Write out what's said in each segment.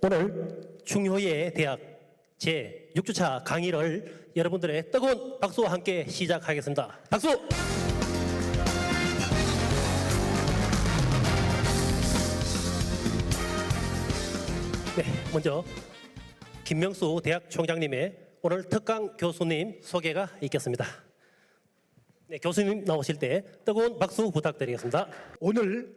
오늘 중효의 대학 제6주차 강의를 여러분들의 뜨거운 박수와 함께 시작하겠습니다. 박수! 네, 먼저 김명수 대학 총장님의 오늘 특강 교수님 소개가 있겠습니다. 네, 교수님 나오실 때 뜨거운 박수 부탁드리겠습니다. 오늘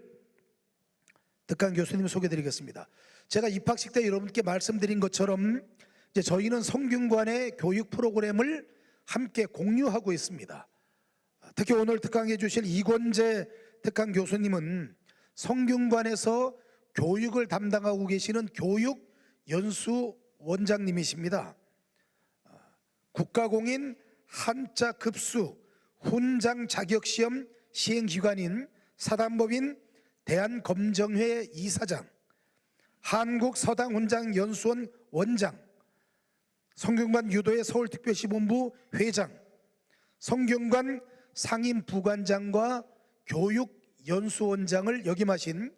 특강 교수님 소개드리겠습니다. 제가 입학식 때 여러분께 말씀드린 것처럼 이제 저희는 성균관의 교육 프로그램을 함께 공유하고 있습니다. 특히 오늘 특강해 주실 이권재 특강 교수님은 성균관에서 교육을 담당하고 계시는 교육연수원장님이십니다. 국가공인 한자 급수 훈장 자격시험 시행기관인 사단법인 대한검정회 이사장, 한국서당훈장연수원 원장, 성균관 유도회 서울특별시본부 회장, 성균관 상임부관장과 교육연수원장을 역임하신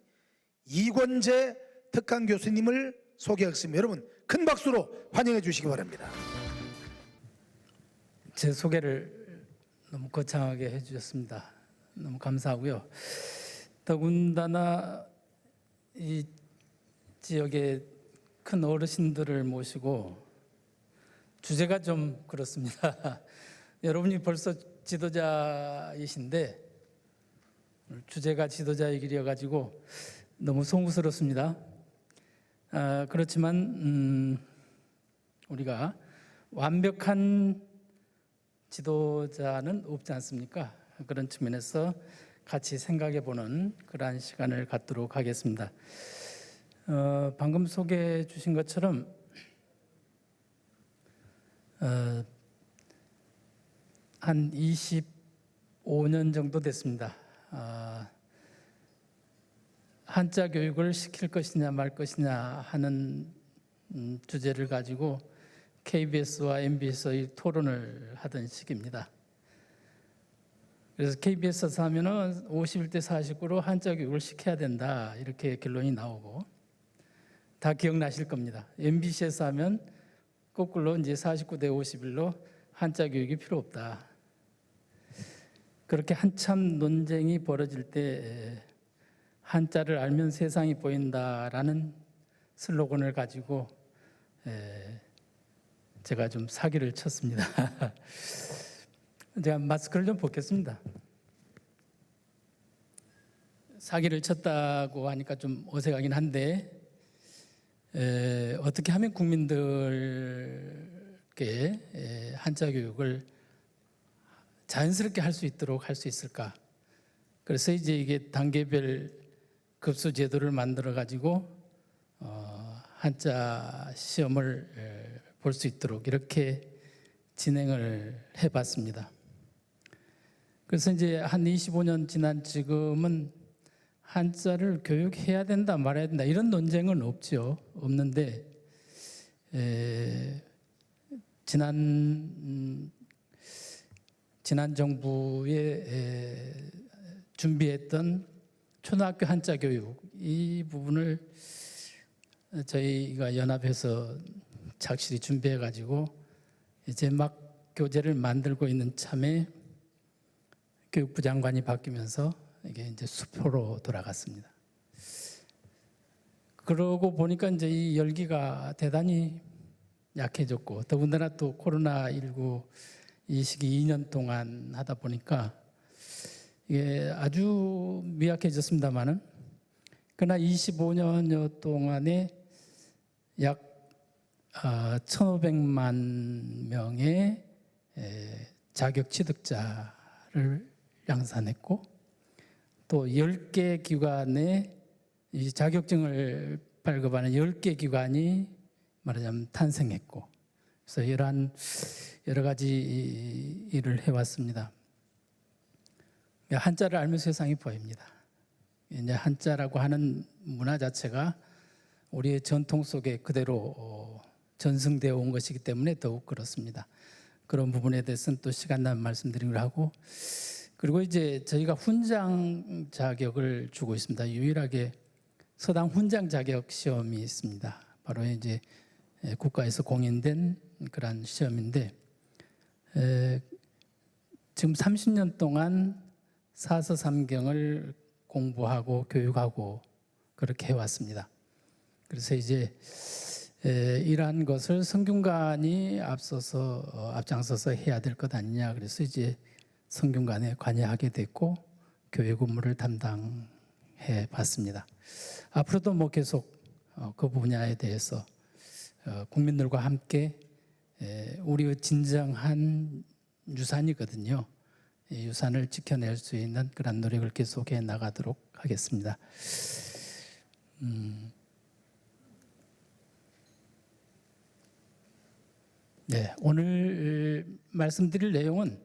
이권재 특강 교수님을 소개하겠습니다. 여러분 큰 박수로 환영해 주시기 바랍니다. 제 소개를 너무 거창하게 해주셨습니다. 너무 감사하고요. 더군다나 이 지역의 큰 어르신들을 모시고 주제가 좀 그렇습니다. 여러분이 벌써 지도자이신데 주제가 지도자의 길이어 가지고 너무 송구스럽습니다. 그렇지만 우리가 완벽한 지도자는 없지 않습니까? 그런 측면에서 같이 생각해보는 그러한 시간을 갖도록 하겠습니다. 방금 소개해 주신 것처럼 한 25년 정도 됐습니다. 한자 교육을 시킬 것이냐 말 것이냐 하는 주제를 가지고 KBS와 MBS의 토론을 하던 시기입니다. 그래서 KBS에서 하면은 51대 49로 한자 교육을 시켜야 된다 이렇게 결론이 나오고 다 기억나실 겁니다. MBC에서 하면 거꾸로 이제 49대 51로 한자 교육이 필요 없다. 그렇게 한참 논쟁이 벌어질 때 한자를 알면 세상이 보인다라는 슬로건을 가지고 제가 좀 사기를 쳤습니다. 제가 마스크를 좀 벗겠습니다. 사기를 쳤다고 하니까 좀 어색하긴 한데 어떻게 하면 국민들께 한자 교육을 자연스럽게 할 수 있도록 할 수 있을까? 그래서 이제 이게 단계별 급수 제도를 만들어 가지고 한자 시험을 볼 수 있도록 이렇게 진행을 해봤습니다. 그래서 이제 한 25년 지난 지금은 한자를 교육해야 된다 말아야 된다 이런 논쟁은 없는데 지난 정부에 준비했던 초등학교 한자 교육 이 부분을 저희가 연합해서 착실히 준비해 가지고 이제 막 교재를 만들고 있는 참에 교육부 장관이 바뀌면서 이게 이제 수포로 돌아갔습니다. 그러고 보니까 이제 이 열기가 대단히 약해졌고 더군다나 또 코로나19 이 시기 2년 동안 하다 보니까 이게 아주 미약해졌습니다만은 그러나 25년여 동안에 약 1,500만 명의 자격 취득자를 양산했고 또 10개 기관에 이 자격증을 발급하는 10개 기관이 말하자면 탄생했고 그래서 여러 가지 일을 해왔습니다. 한자를 알면 세상이 보입니다. 이제 한자라고 하는 문화 자체가 우리의 전통 속에 그대로 전승되어 온 것이기 때문에 더욱 그렇습니다. 그런 부분에 대해서는 또 시간 나면 말씀드리기로 하고 그리고 이제 저희가 훈장 자격을 주고 있습니다. 유일하게 서당 훈장 자격 시험이 있습니다. 바로 이제 국가에서 공인된 그런 시험인데 지금 30년 동안 사서삼경을 공부하고 교육하고 그렇게 해왔습니다. 그래서 이제 이러한 것을 성균관이 앞장서서 해야 될 것 아니냐. 그래서 이제 성균관에 관여하게 됐고 교육 업무를 담당해 봤습니다. 앞으로도 뭐 계속 그 분야에 대해서 국민들과 함께 우리의 진정한 유산이거든요. 이 유산을 지켜낼 수 있는 그런 노력을 계속해 나가도록 하겠습니다. 네, 오늘 말씀드릴 내용은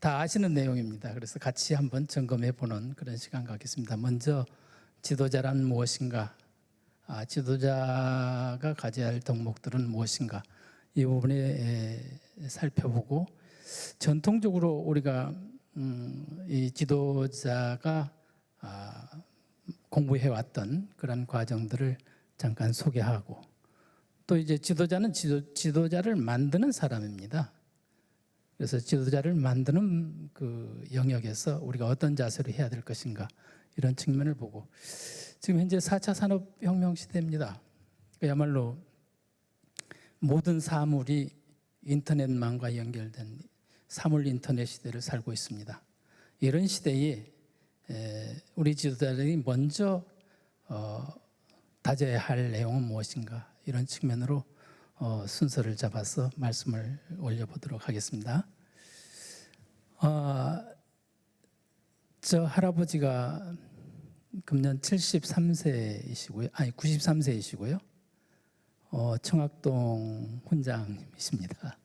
다 아시는 내용입니다. 그래서 같이 한번 점검해 보는 그런 시간 갖겠습니다. 먼저 지도자란 무엇인가, 지도자가 가져야 할 덕목들은 무엇인가, 이 부분에 살펴보고 전통적으로 우리가 이 지도자가 공부해 왔던 그런 과정들을 잠깐 소개하고 또 이제 지도자는 지도자를 만드는 사람입니다. 그래서 지도자를 만드는 그 영역에서 우리가 어떤 자세로 해야 될 것인가 이런 측면을 보고 지금 현재 4차 산업혁명 시대입니다. 그야말로 모든 사물이 인터넷망과 연결된 사물 인터넷 시대를 살고 있습니다. 이런 시대에 우리 지도자들이 먼저 다져야 할 내용은 무엇인가 이런 측면으로 순서를 잡아서 말씀을 올려보도록 하겠습니다. 저 할아버지가 금년 73세이시고요. 아니 93세이시고요. 청학동 훈장님이십니다.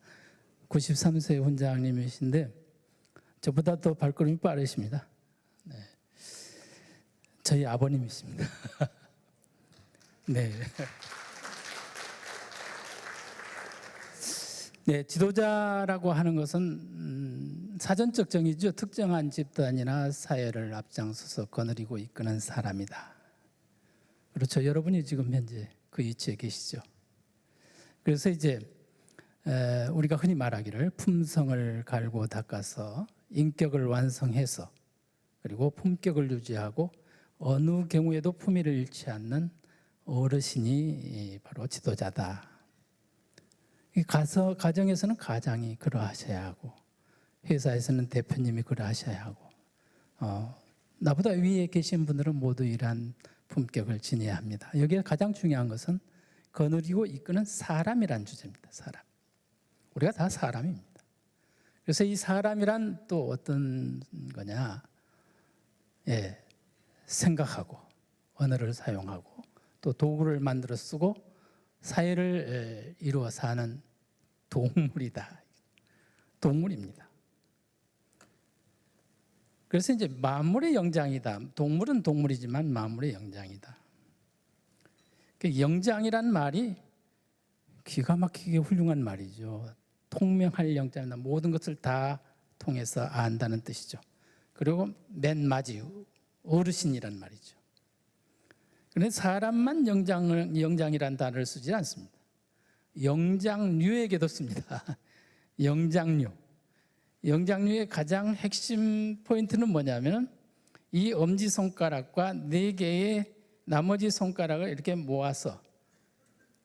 93세 훈장님이신데 저보다 더 발걸음이 빠르십니다. 네. 저희 아버님이십니다. 네. 네, 지도자라고 하는 것은 사전적 정의죠. 특정한 집단이나 사회를 앞장서서 거느리고 이끄는 사람이다. 그렇죠. 여러분이 지금 현재 그 위치에 계시죠. 그래서 이제 우리가 흔히 말하기를 품성을 갈고 닦아서 인격을 완성해서 그리고 품격을 유지하고 어느 경우에도 품위를 잃지 않는 어르신이 바로 지도자다. 가정에서는 가장이 그러하셔야 하고 회사에서는 대표님이 그러하셔야 하고 나보다 위에 계신 분들은 모두 이러한 품격을 지녀야 합니다. 여기에 가장 중요한 것은 거느리고 이끄는 사람이란 주제입니다. 사람. 우리가 다 사람입니다. 그래서 이 사람이란 또 어떤 거냐? 생각하고 언어를 사용하고 또 도구를 만들어 쓰고 사회를 이루어 사는 동물이다. 동물입니다. 그래서 이제 만물의 영장이다. 동물은 동물이지만 만물의 영장이다. 그 영장이란 말이 기가 막히게 훌륭한 말이죠. 통명할 영장이다. 모든 것을 다 통해서 안다는 뜻이죠. 그리고 맨 마지 어르신이란 말이죠. 그런데 사람만 영장이란 단어를 쓰지 않습니다. 영장류에게도 씁니다. 영장류. 영장류의 가장 핵심 포인트는 뭐냐면 이 엄지손가락과 4개의 나머지 손가락을 이렇게 모아서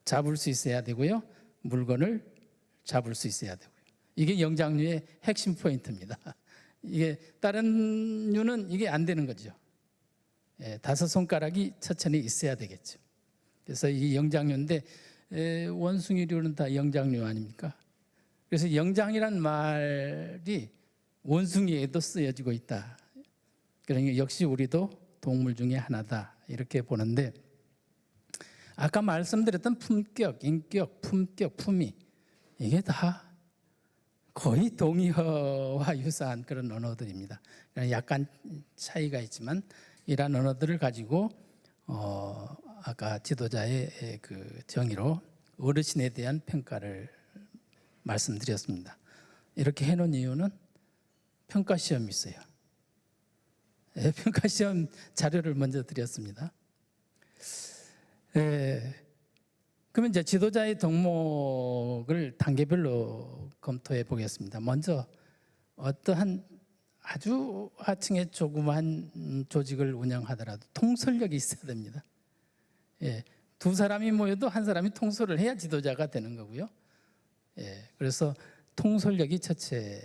잡을 수 있어야 되고요. 물건을 잡을 수 있어야 되고요. 이게 영장류의 핵심 포인트입니다. 이게 다른 류는 이게 안 되는 거죠. 5손가락이 천천히 있어야 되겠죠. 그래서 이 영장류인데 원숭이류는 다 영장류 아닙니까? 그래서 영장이란 말이 원숭이에도 쓰여지고 있다. 그러니까 역시 우리도 동물 중에 하나다 이렇게 보는데 아까 말씀드렸던 품격, 인격, 품격, 품위 이게 다 거의 동의어와 유사한 그런 언어들입니다. 약간 차이가 있지만 이러한 언어들을 가지고 아까 지도자의 그 정의로 어르신에 대한 평가를 말씀드렸습니다. 이렇게 해놓은 이유는 평가시험이 있어요. 평가시험 자료를 먼저 드렸습니다. 그러면 이제 지도자의 덕목을 단계별로 검토해 보겠습니다. 먼저 어떠한 아주 하층의 조그만 조직을 운영하더라도 통솔력이 있어야 됩니다. 예, 두 사람이 모여도 한 사람이 통솔을 해야 지도자가 되는 거고요. 예, 그래서 통솔력이 첫째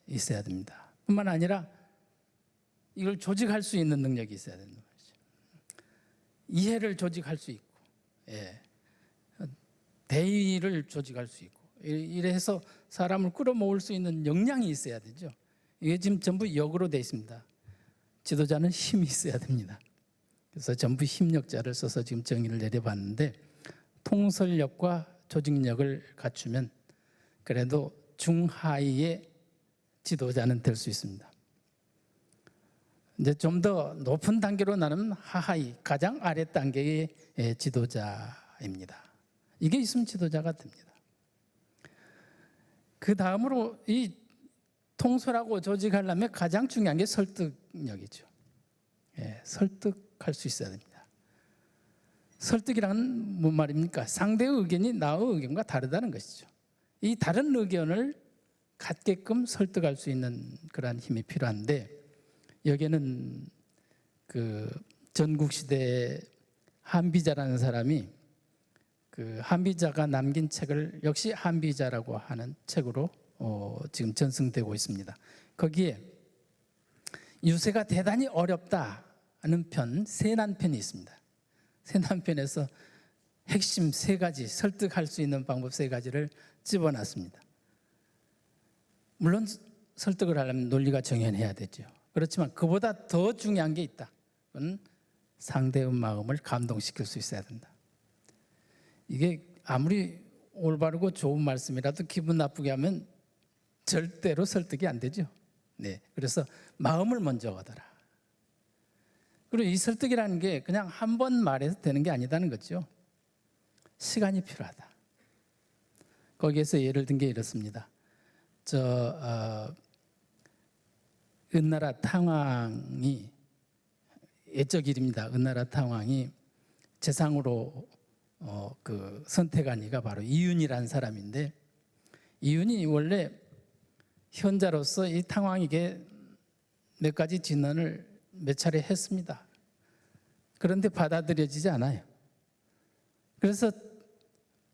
있어야 됩니다. 뿐만 아니라 이걸 조직할 수 있는 능력이 있어야 되는 거죠. 이해를 조직할 수 있고, 예, 대의를 조직할 수 있고, 이래서 사람을 끌어모을 수 있는 역량이 있어야 되죠. 이게 지금 전부 역으로 되어 있습니다. 지도자는 힘이 있어야 됩니다. 그래서 전부 힘력자를 써서 지금 정의를 내려봤는데, 통솔력과 조직력을 갖추면 그래도 중하위의 지도자는 될 수 있습니다. 이제 좀 더 높은 단계로 나누면 하하위, 가장 아래 단계의 지도자입니다. 이게 있으면 지도자가 됩니다. 그 다음으로 이 통솔하고 조직하려면 가장 중요한 게 설득력이죠. 예, 설득할 수 있어야 됩니다. 설득이란 뭔 말입니까? 상대의 의견이 나의 의견과 다르다는 것이죠. 이 다른 의견을 갖게끔 설득할 수 있는 그러한 힘이 필요한데, 여기에는 그 전국시대 한비자라는 사람이 그 한비자가 남긴 책을 역시 한비자라고 하는 책으로 지금 전승되고 있습니다. 거기에 유세가 대단히 어렵다는 편, 세난편이 있습니다. 세난편에서 핵심 3가지, 설득할 수 있는 방법 3가지를 집어놨습니다. 물론 설득을 하려면 논리가 정연해야 되죠. 그렇지만 그보다 더 중요한 게 있다. 그건 상대의 마음을 감동시킬 수 있어야 된다. 이게 아무리 올바르고 좋은 말씀이라도 기분 나쁘게 하면 절대로 설득이 안 되죠. 네, 그래서 마음을 먼저 얻어라. 그리고 이 설득이라는 게 그냥 한 번 말해서 되는 게 아니다는 거죠. 시간이 필요하다. 거기에서 예를 든 게 이렇습니다. 은나라 탕왕이, 옛적 일입니다. 은나라 탕왕이 재상으로 선택한 이가 바로 이윤이라는 사람인데, 이윤이 원래 현자로서 이 탕왕에게 몇 가지 진언을 몇 차례 했습니다. 그런데 받아들여지지 않아요. 그래서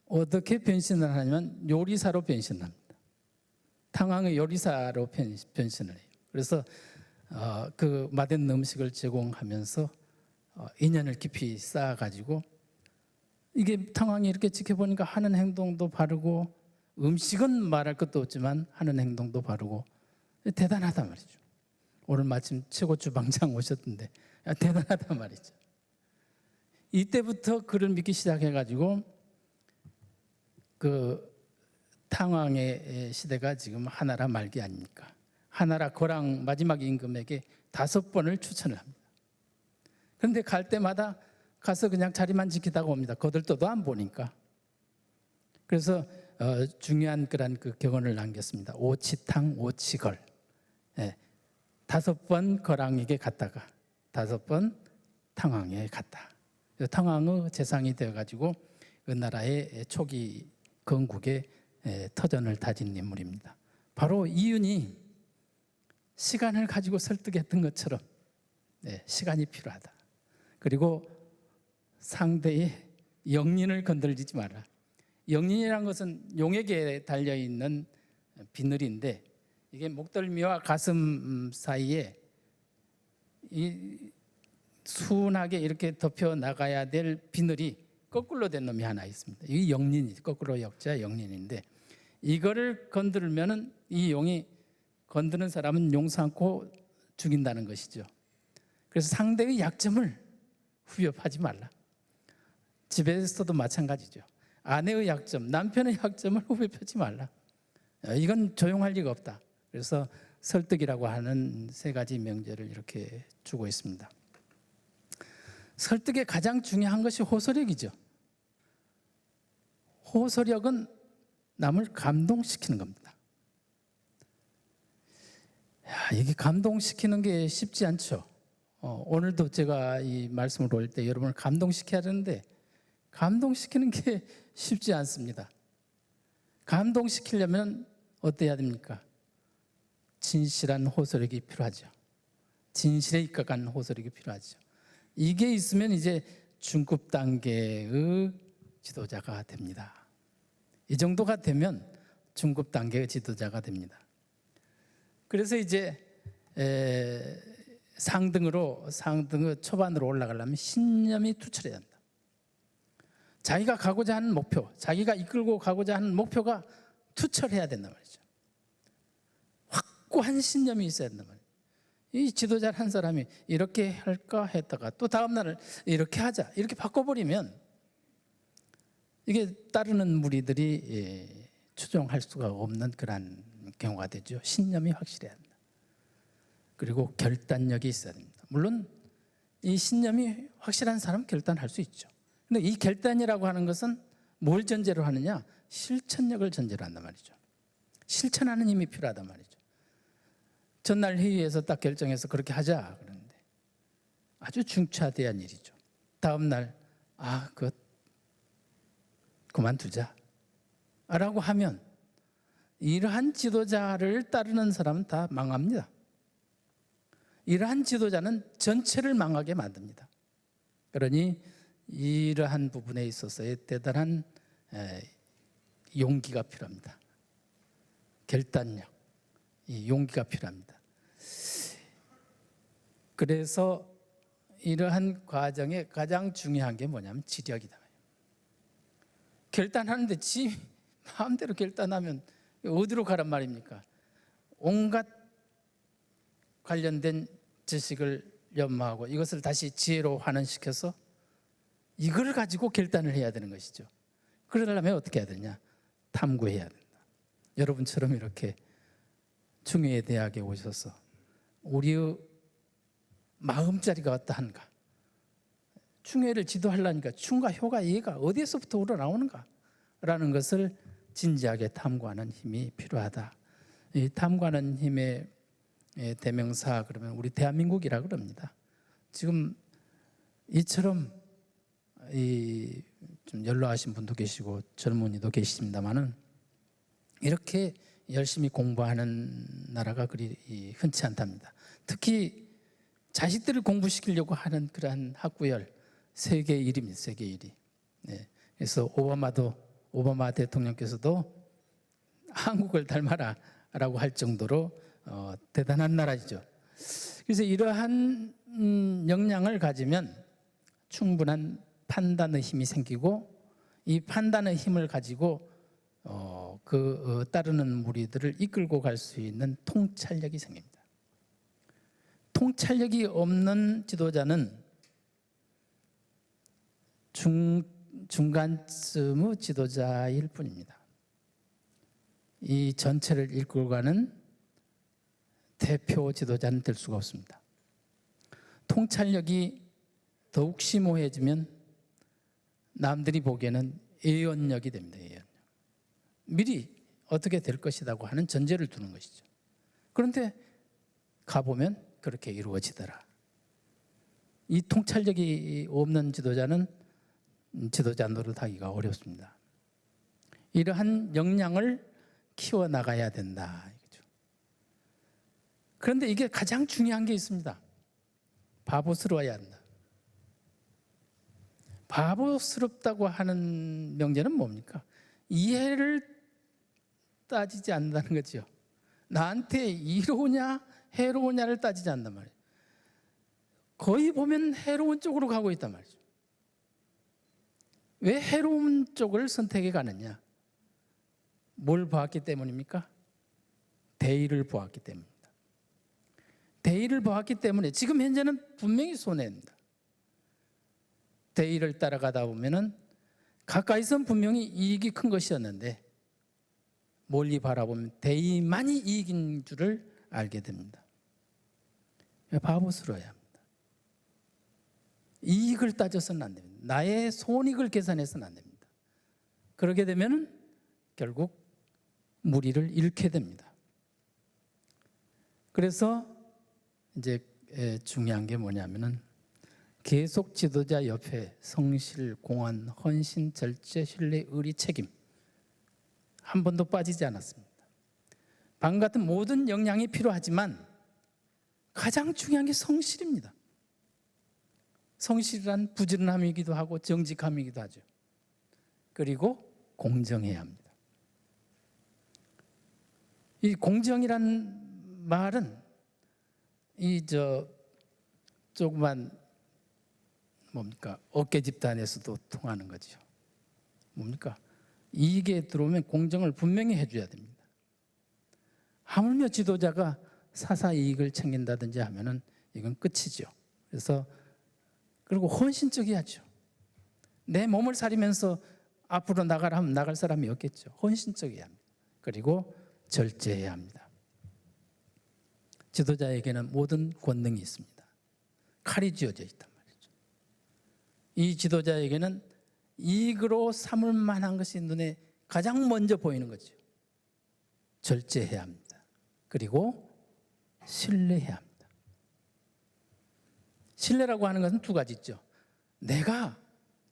어떻게 변신을 하냐면 요리사로 변신합니다. 탕왕의 요리사로 변신을 해요. 그래서 그 맛있는 음식을 제공하면서 인연을 깊이 쌓아가지고, 이게 탕왕이 이렇게 지켜보니까 하는 행동도 바르고, 음식은 말할 것도 없지만 하는 행동도 바르고, 대단하단 말이죠. 오늘 마침 최고 주방장 오셨던데 대단하단 말이죠. 이때부터 그를 믿기 시작해가지고 그 탕왕의 시대가 지금 하나라 말기 아닙니까? 하나라 거랑 마지막 임금에게 5번을 추천을 합니다. 그런데 갈 때마다 가서 그냥 자리만 지키다가 옵니다. 거들떠도 안 보니까. 그래서 중요한 그런 그 격언을 남겼습니다. 오치탕 오치걸. 5번 거랑에게 갔다가 5번 탕왕에 갔다. 탕왕의 재상이 되어가지고 그 나라의 초기 건국의 터전을 다진 인물입니다. 바로 이윤이 시간을 가지고 설득했던 것처럼 시간이 필요하다. 그리고 상대의 영린을 건드리지 마라. 영린이란 것은 용에게 달려있는 비늘인데, 이게 목덜미와 가슴 사이에 이 순하게 이렇게 덮여 나가야 될 비늘이 거꾸로 된 놈이 하나 있습니다. 이 영린이, 거꾸로 역자 영린인데, 이거를 건드리면은 이 용이 건드는 사람은 용서 않고 죽인다는 것이죠. 그래서 상대의 약점을 후벼파지 말라. 집에서도 마찬가지죠. 아내의 약점, 남편의 약점을 후벼파지 말라. 이건 조용할 리가 없다. 그래서 설득이라고 하는 3가지 명제를 이렇게 주고 있습니다. 설득의 가장 중요한 것이 호소력이죠. 호소력은 남을 감동시키는 겁니다. 이게 감동시키는 게 쉽지 않죠. 오늘도 제가 이 말씀을 올 때 여러분을 감동시켜야 되는데 감동시키는 게 쉽지 않습니다. 감동시키려면 어때야 됩니까? 진실한 호소력이 필요하죠. 진실에 입각한 호소력이 필요하죠. 이게 있으면 이제 중급 단계의 지도자가 됩니다. 이 정도가 되면 중급 단계의 지도자가 됩니다. 그래서 이제 상등의 초반으로 올라가려면 신념이 투철해야 한다. 자기가 가고자 하는 목표, 자기가 이끌고 가고자 하는 목표가 투철해야 된단 말이죠. 확고한 신념이 있어야 된단 말이에요. 이 지도자 한 사람이 이렇게 할까 했다가 또 다음 날을 이렇게 하자 이렇게 바꿔버리면 이게 따르는 무리들이 추종할 수가 없는 그런 경우가 되죠. 신념이 확실해야 한다. 그리고 결단력이 있어야 됩니다. 물론 이 신념이 확실한 사람은 결단할 수 있죠. 근데 이 결단이라고 하는 것은 뭘 전제로 하느냐? 실천력을 전제로 한단 말이죠. 실천하는 힘이 필요하단 말이죠. 전날 회의에서 딱 결정해서 그렇게 하자 그러는데 아주 중차대한 일이죠. 다음 날 그만두자 라고 하면 이러한 지도자를 따르는 사람은 다 망합니다. 이러한 지도자는 전체를 망하게 만듭니다. 그러니 이러한 부분에 있어서의 대단한 용기가 필요합니다. 결단력, 이 용기가 필요합니다. 그래서 이러한 과정에 가장 중요한 게 뭐냐면 지력이다. 결단하는데 지 마음대로 결단하면 어디로 가란 말입니까? 온갖 관련된 지식을 연마하고 이것을 다시 지혜로 환원시켜서 이걸 가지고 결단을 해야 되는 것이죠. 그러려면 어떻게 해야 되냐? 탐구해야 된다. 여러분처럼 이렇게 충의의 대학에 오셔서 우리의 마음자리가 어떠한가? 충의를 지도하려니까 충과 효가 얘가 어디에서부터 우러나오는가? 라는 것을 진지하게 탐구하는 힘이 필요하다. 이 탐구하는 힘의 대명사 그러면 우리 대한민국이라 그럽니다. 지금 이처럼 좀 연로하신 분도 계시고 젊은이도 계십니다만은 이렇게 열심히 공부하는 나라가 그리 흔치 않답니다. 특히 자식들을 공부시키려고 하는 그러한 학구열 세계 1위입니다. 세계 1위. 네. 그래서 오바마 대통령께서도 한국을 닮아라라고 할 정도로 대단한 나라죠. 그래서 이러한 역량을 가지면 충분한 판단의 힘이 생기고 이 판단의 힘을 가지고 따르는 무리들을 이끌고 갈 수 있는 통찰력이 생깁니다. 통찰력이 없는 지도자는 중간쯤의 지도자일 뿐입니다. 이 전체를 이끌고 가는 대표 지도자는 될 수가 없습니다. 통찰력이 더욱 심오해지면 남들이 보기에는 예언력이 됩니다. 예언력. 미리 어떻게 될 것이라고 하는 전제를 두는 것이죠. 그런데 가보면 그렇게 이루어지더라. 이 통찰력이 없는 지도자는 지도자 노릇하기가 어렵습니다. 이러한 역량을 키워나가야 된다. 그런데 이게 가장 중요한 게 있습니다. 바보스러워야 한다. 바보스럽다고 하는 명제는 뭡니까? 이해를 따지지 않는다는 거죠. 나한테 이로우냐 해로우냐를 따지지 않는단 말이에요. 거의 보면 해로운 쪽으로 가고 있단 말이죠. 왜 해로운 쪽을 선택해 가느냐? 뭘 보았기 때문입니까? 대의를 보았기 때문입니다. 대의를 보았기 때문에 지금 현재는 분명히 손해입니다. 대의를 따라가다 보면은 가까이선 분명히 이익이 큰 것이었는데 멀리 바라보면 대의만이 이익인 줄을 알게 됩니다. 바보스러워야 합니다. 이익을 따져서는 안 됩니다. 나의 손익을 계산해서는 안 됩니다. 그러게 되면은 결국 무리를 잃게 됩니다. 그래서 이제 중요한 게 뭐냐면은 계속 지도자 옆에 성실, 공헌, 헌신, 절제, 신뢰, 의리, 책임 한 번도 빠지지 않았습니다. 방금 같은 모든 역량이 필요하지만 가장 중요한 게 성실입니다. 성실이란 부지런함이기도 하고 정직함이기도 하죠. 그리고 공정해야 합니다. 이 공정이란 말은 조그만 뭡니까 어깨 집단에서도 통하는 거죠. 뭡니까 이익에 들어오면 공정을 분명히 해줘야 됩니다. 하물며 지도자가 사사 이익을 챙긴다든지 하면은 이건 끝이죠. 그래서 그리고 헌신적이야죠. 내 몸을 사리면서 앞으로 나가라 하면 나갈 사람이 없겠죠. 헌신적이어야 합니다. 그리고 절제해야 합니다. 지도자에게는 모든 권능이 있습니다. 칼이 쥐어져 있단 말이죠. 이 지도자에게는 이익으로 삼을 만한 것이 눈에 가장 먼저 보이는 거죠. 절제해야 합니다. 그리고 신뢰해야 합니다. 신뢰라고 하는 것은 두 가지 있죠. 내가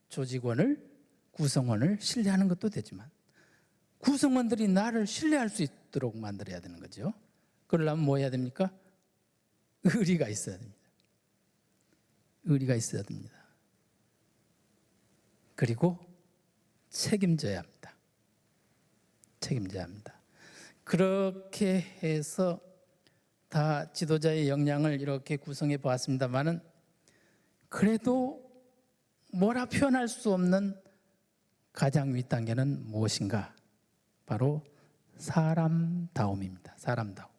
조직원을, 구성원을 신뢰하는 것도 되지만 구성원들이 나를 신뢰할 수 있도록 만들어야 되는 거죠. 그러려면 뭐 해야 됩니까? 의리가 있어야 됩니다. 의리가 있어야 됩니다. 그리고 책임져야 합니다. 책임져야 합니다. 그렇게 해서 다 지도자의 역량을 이렇게 구성해 보았습니다만은 그래도 뭐라 표현할 수 없는 가장 윗단계는 무엇인가? 바로 사람다움입니다. 사람다움.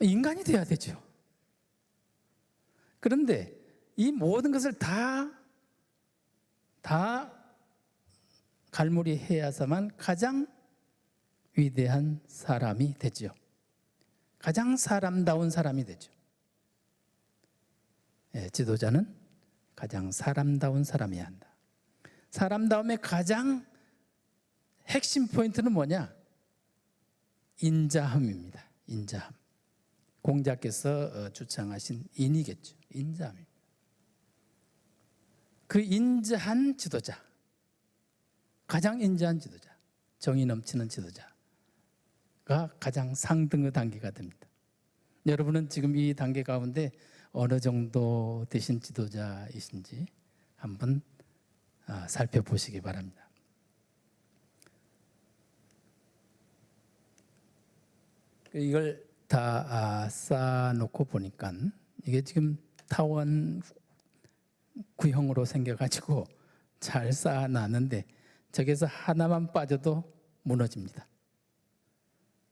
인간이 돼야 되죠. 그런데 이 모든 것을 다 갈무리해야만 가장 위대한 사람이 되죠. 가장 사람다운 사람이 되죠. 지도자는 가장 사람다운 사람이어야 한다. 사람다움의 가장 핵심 포인트는 뭐냐? 인자함입니다. 인자함. 공자께서 주창하신 인이겠죠. 인자함입니다. 그 인자한 지도자, 가장 인자한 지도자, 정의 넘치는 지도자가 가장 상등의 단계가 됩니다. 여러분은 지금 이 단계 가운데 어느 정도 되신 지도자이신지 한번 살펴보시기 바랍니다. 이걸 다 쌓아놓고 보니까 이게 지금 타원 구형으로 생겨가지고 잘 쌓아놨는데 저기서 하나만 빠져도 무너집니다.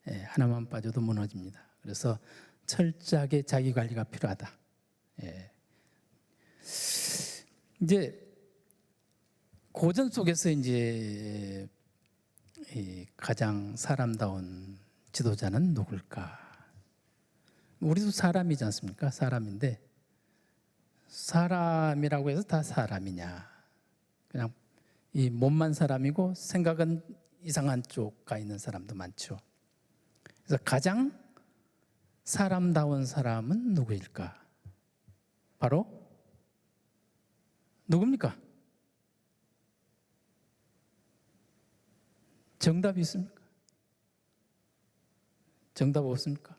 하나만 빠져도 무너집니다. 그래서 철저하게 자기 관리가 필요하다. 이제 고전 속에서 이제 가장 사람다운 지도자는 누굴까? 우리도 사람이지 않습니까? 사람인데 사람이라고 해서 다 사람이냐? 그냥 이 몸만 사람이고 생각은 이상한 쪽 가 있는 사람도 많죠. 그래서 가장 사람다운 사람은 누구일까? 바로 누굽니까? 정답이 있습니까? 정답 없습니까?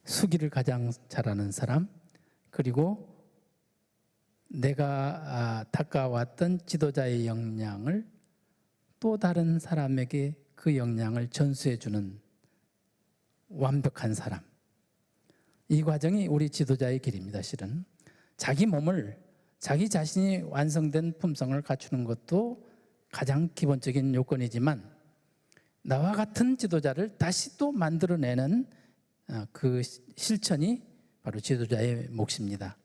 수기를 가장 잘하는 사람, 그리고 내가 닦아왔던 지도자의 역량을 또 다른 사람에게 그 역량을 전수해 주는 완벽한 사람. 이 과정이 우리 지도자의 길입니다. 실은 자기 몸을 자기 자신이 완성된 품성을 갖추는 것도 가장 기본적인 요건이지만 나와 같은 지도자를 다시 또 만들어내는 그 실천이 바로 지도자의 몫입니다.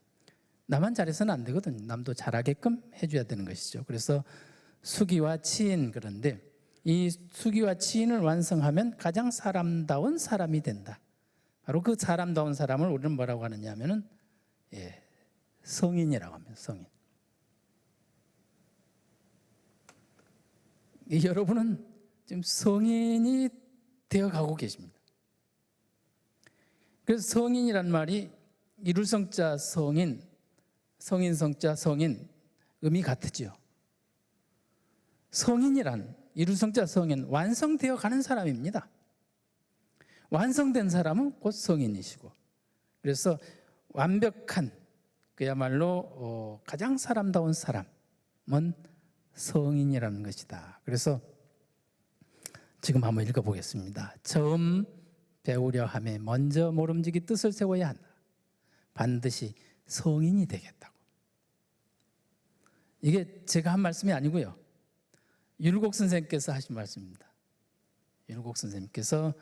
나만 잘해서는 안 되거든요. 남도 잘하게끔 해줘야 되는 것이죠. 그래서 수기와 치인, 그런데 이 수기와 치인을 완성하면 가장 사람다운 사람이 된다. 바로 그 사람다운 사람을 우리는 뭐라고 하느냐 하면은 성인이라고 합니다. 성인. 여러분은 지금 성인이 되어 가고 계십니다. 그래서 성인이란 말이 이룰 성자 성인, 성인 성자 성인 의미 같으죠. 성인이란 이룰 성자 성인, 완성되어 가는 사람입니다. 완성된 사람은 곧 성인이시고, 그래서 완벽한, 그야말로 가장 사람다운 사람은 성인이라는 것이다. 그래서 지금 한번 읽어보겠습니다. 처음 배우려 함에 먼저 모름지기 뜻을 세워야 한다. 반드시 성인이 되겠다고. 이게 제가 한 말씀이 아니고요, 율곡 선생님께서 하신 말씀입니다. 율곡 선생님께서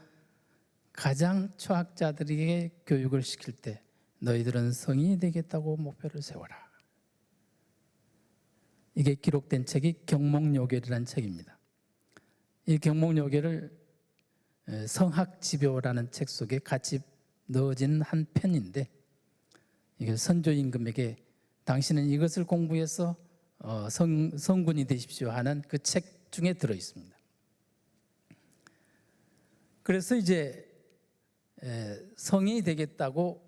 가장 초학자들에게 교육을 시킬 때 너희들은 성인이 되겠다고 목표를 세워라. 이게 기록된 책이 경목요결이라는 책입니다. 이 경목요결을 성학지묘라는 책 속에 같이 넣어진 한 편인데, 이게 선조 임금에게 당신은 이것을 공부해서 성군이 되십시오 하는 그 책 중에 들어 있습니다. 그래서 이제 성인이 되겠다고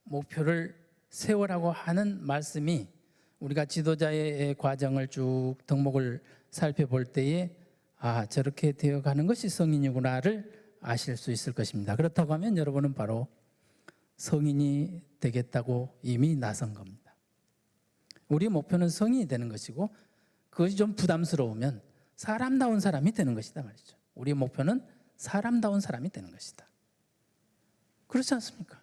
목표를 세우라고 하는 말씀이 우리가 지도자의 과정을 쭉 덕목을 살펴볼 때에 저렇게 되어가는 것이 성인이구나를 아실 수 있을 것입니다. 그렇다고 하면 여러분은 바로 성인이 되겠다고 이미 나선 겁니다. 우리 목표는 성인이 되는 것이고, 그것이 좀 부담스러우면 사람다운 사람이 되는 것이다 말이죠. 우리 목표는 사람다운 사람이 되는 것이다. 그렇지 않습니까?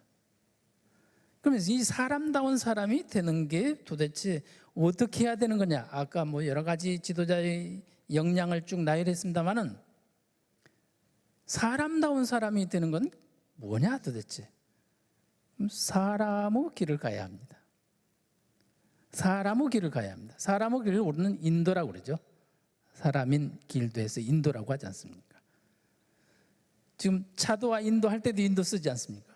그러면서 이 사람다운 사람이 되는 게 도대체 어떻게 해야 되는 거냐? 아까 여러 가지 지도자의 역량을 쭉 나열했습니다만은, 사람다운 사람이 되는 건 뭐냐 도대체? 사람의 길을 가야 합니다. 사람의 길을 가야 합니다. 사람의 길을 우리는 인도라고 그러죠. 사람인 길도 해서 인도라고 하지 않습니까? 지금 차도와 인도할 때도 인도 쓰지 않습니까?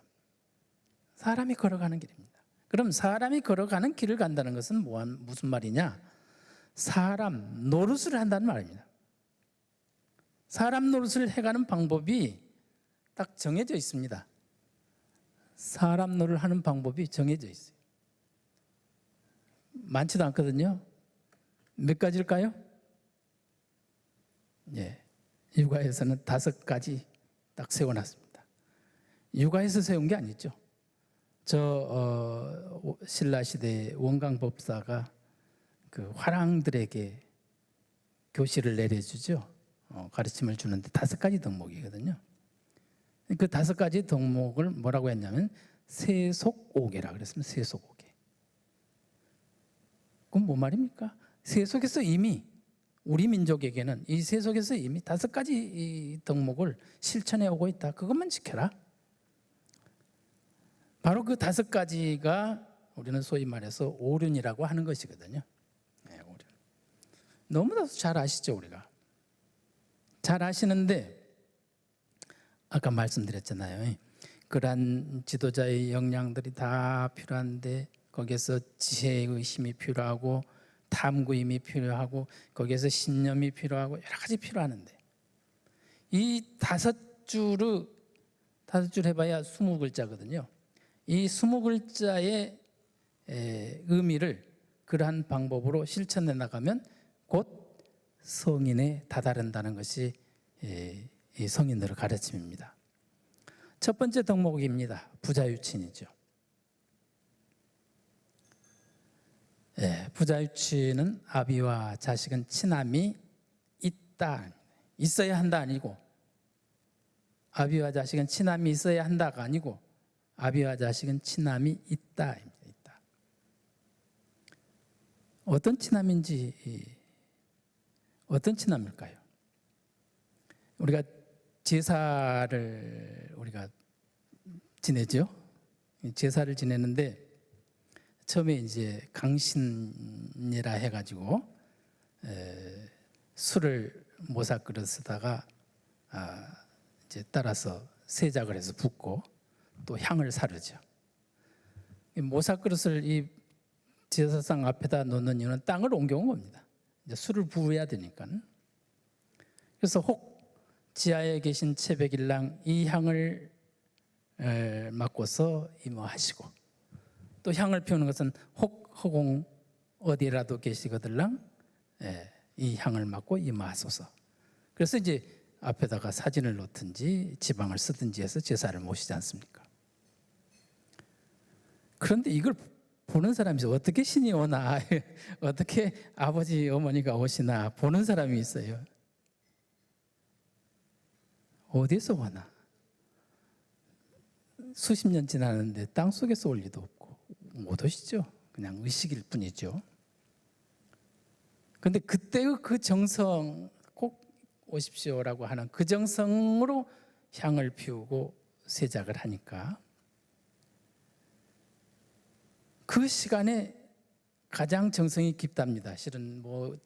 사람이 걸어가는 길입니다. 그럼 사람이 걸어가는 길을 간다는 것은 무슨 말이냐? 사람 노릇을 한다는 말입니다. 사람 노릇을 해가는 방법이 딱 정해져 있습니다. 사람 노릇을 하는 방법이 정해져 있어요. 많지도 않거든요. 몇 가지일까요? 육아에서는 5가지 딱 세워놨습니다. 육아에서 세운 게 아니죠. 신라 시대 원광법사가 그 화랑들에게 교시를 내려주죠. 가르침을 주는데 5가지 덕목이거든요. 그 5가지 덕목을 뭐라고 했냐면 세속오계라 그랬습니다. 세속오계. 그럼 뭐 말입니까? 세속에서 이미 우리 민족에게는 이 세속에서 이미 5가지 이 덕목을 실천해 오고 있다. 그것만 지켜라. 바로 그 5가지가 우리는 소위 말해서 오륜이라고 하는 것이거든요. 오륜. 너무나도 잘 아시죠, 우리가. 잘 아시는데 아까 말씀드렸잖아요. 그러한 지도자의 역량들이 다 필요한데 거기에서 지혜의 힘이 필요하고 탐구의 힘이 필요하고 거기에서 신념이 필요하고 여러 가지 필요하는데, 이 5줄 해봐야 20글자거든요. 이 20글자의 의미를 그러한 방법으로 실천해 나가면 곧 성인에 다다른다는 것이 이 성인들의 가르침입니다. 첫 번째 덕목입니다. 부자유친이죠. 부자유친은 아비와 자식은 친함이 있다, 있어야 한다 아니고, 아비와 자식은 친함이 있어야 한다가 아니고 아비와 자식은 친함이 있다. 어떤 친함인지, 어떤 친함일까요? 우리가 제사를 우리가 지내죠. 제사를 지내는데 처음에 이제 강신이라 해가지고 술을 모삭 그릇에다가 이제 따라서 세작을 해서 붓고 또 향을 사르죠. 모삭 그릇을 이 제사상 앞에다 놓는 이유는 땅을 옮겨온 겁니다. 이제 술을 부어야 되니까. 그래서 혹 지하에 계신 채백일랑 이 향을 맡고서 임하시고, 또 향을 피우는 것은 혹 허공 어디라도 계시거들랑 이 향을 맡고 임하소서. 그래서 이제 앞에다가 사진을 놓든지 지방을 쓰든지 해서 제사를 모시지 않습니까? 그런데 이걸 보는 사람이 어떻게 신이 오나 어떻게 아버지 어머니가 오시나 보는 사람이 있어요. 어디서 오나? 수십 년 지났는데 땅속에서 올 리도 없고 못 오시죠. 그냥 의식일 뿐이죠. 근데 그때의 그 정성, 꼭 오십시오라고 하는 그 정성으로 향을 피우고 세작을 하니까 그 시간에 가장 정성이 깊답니다. 실은 뭐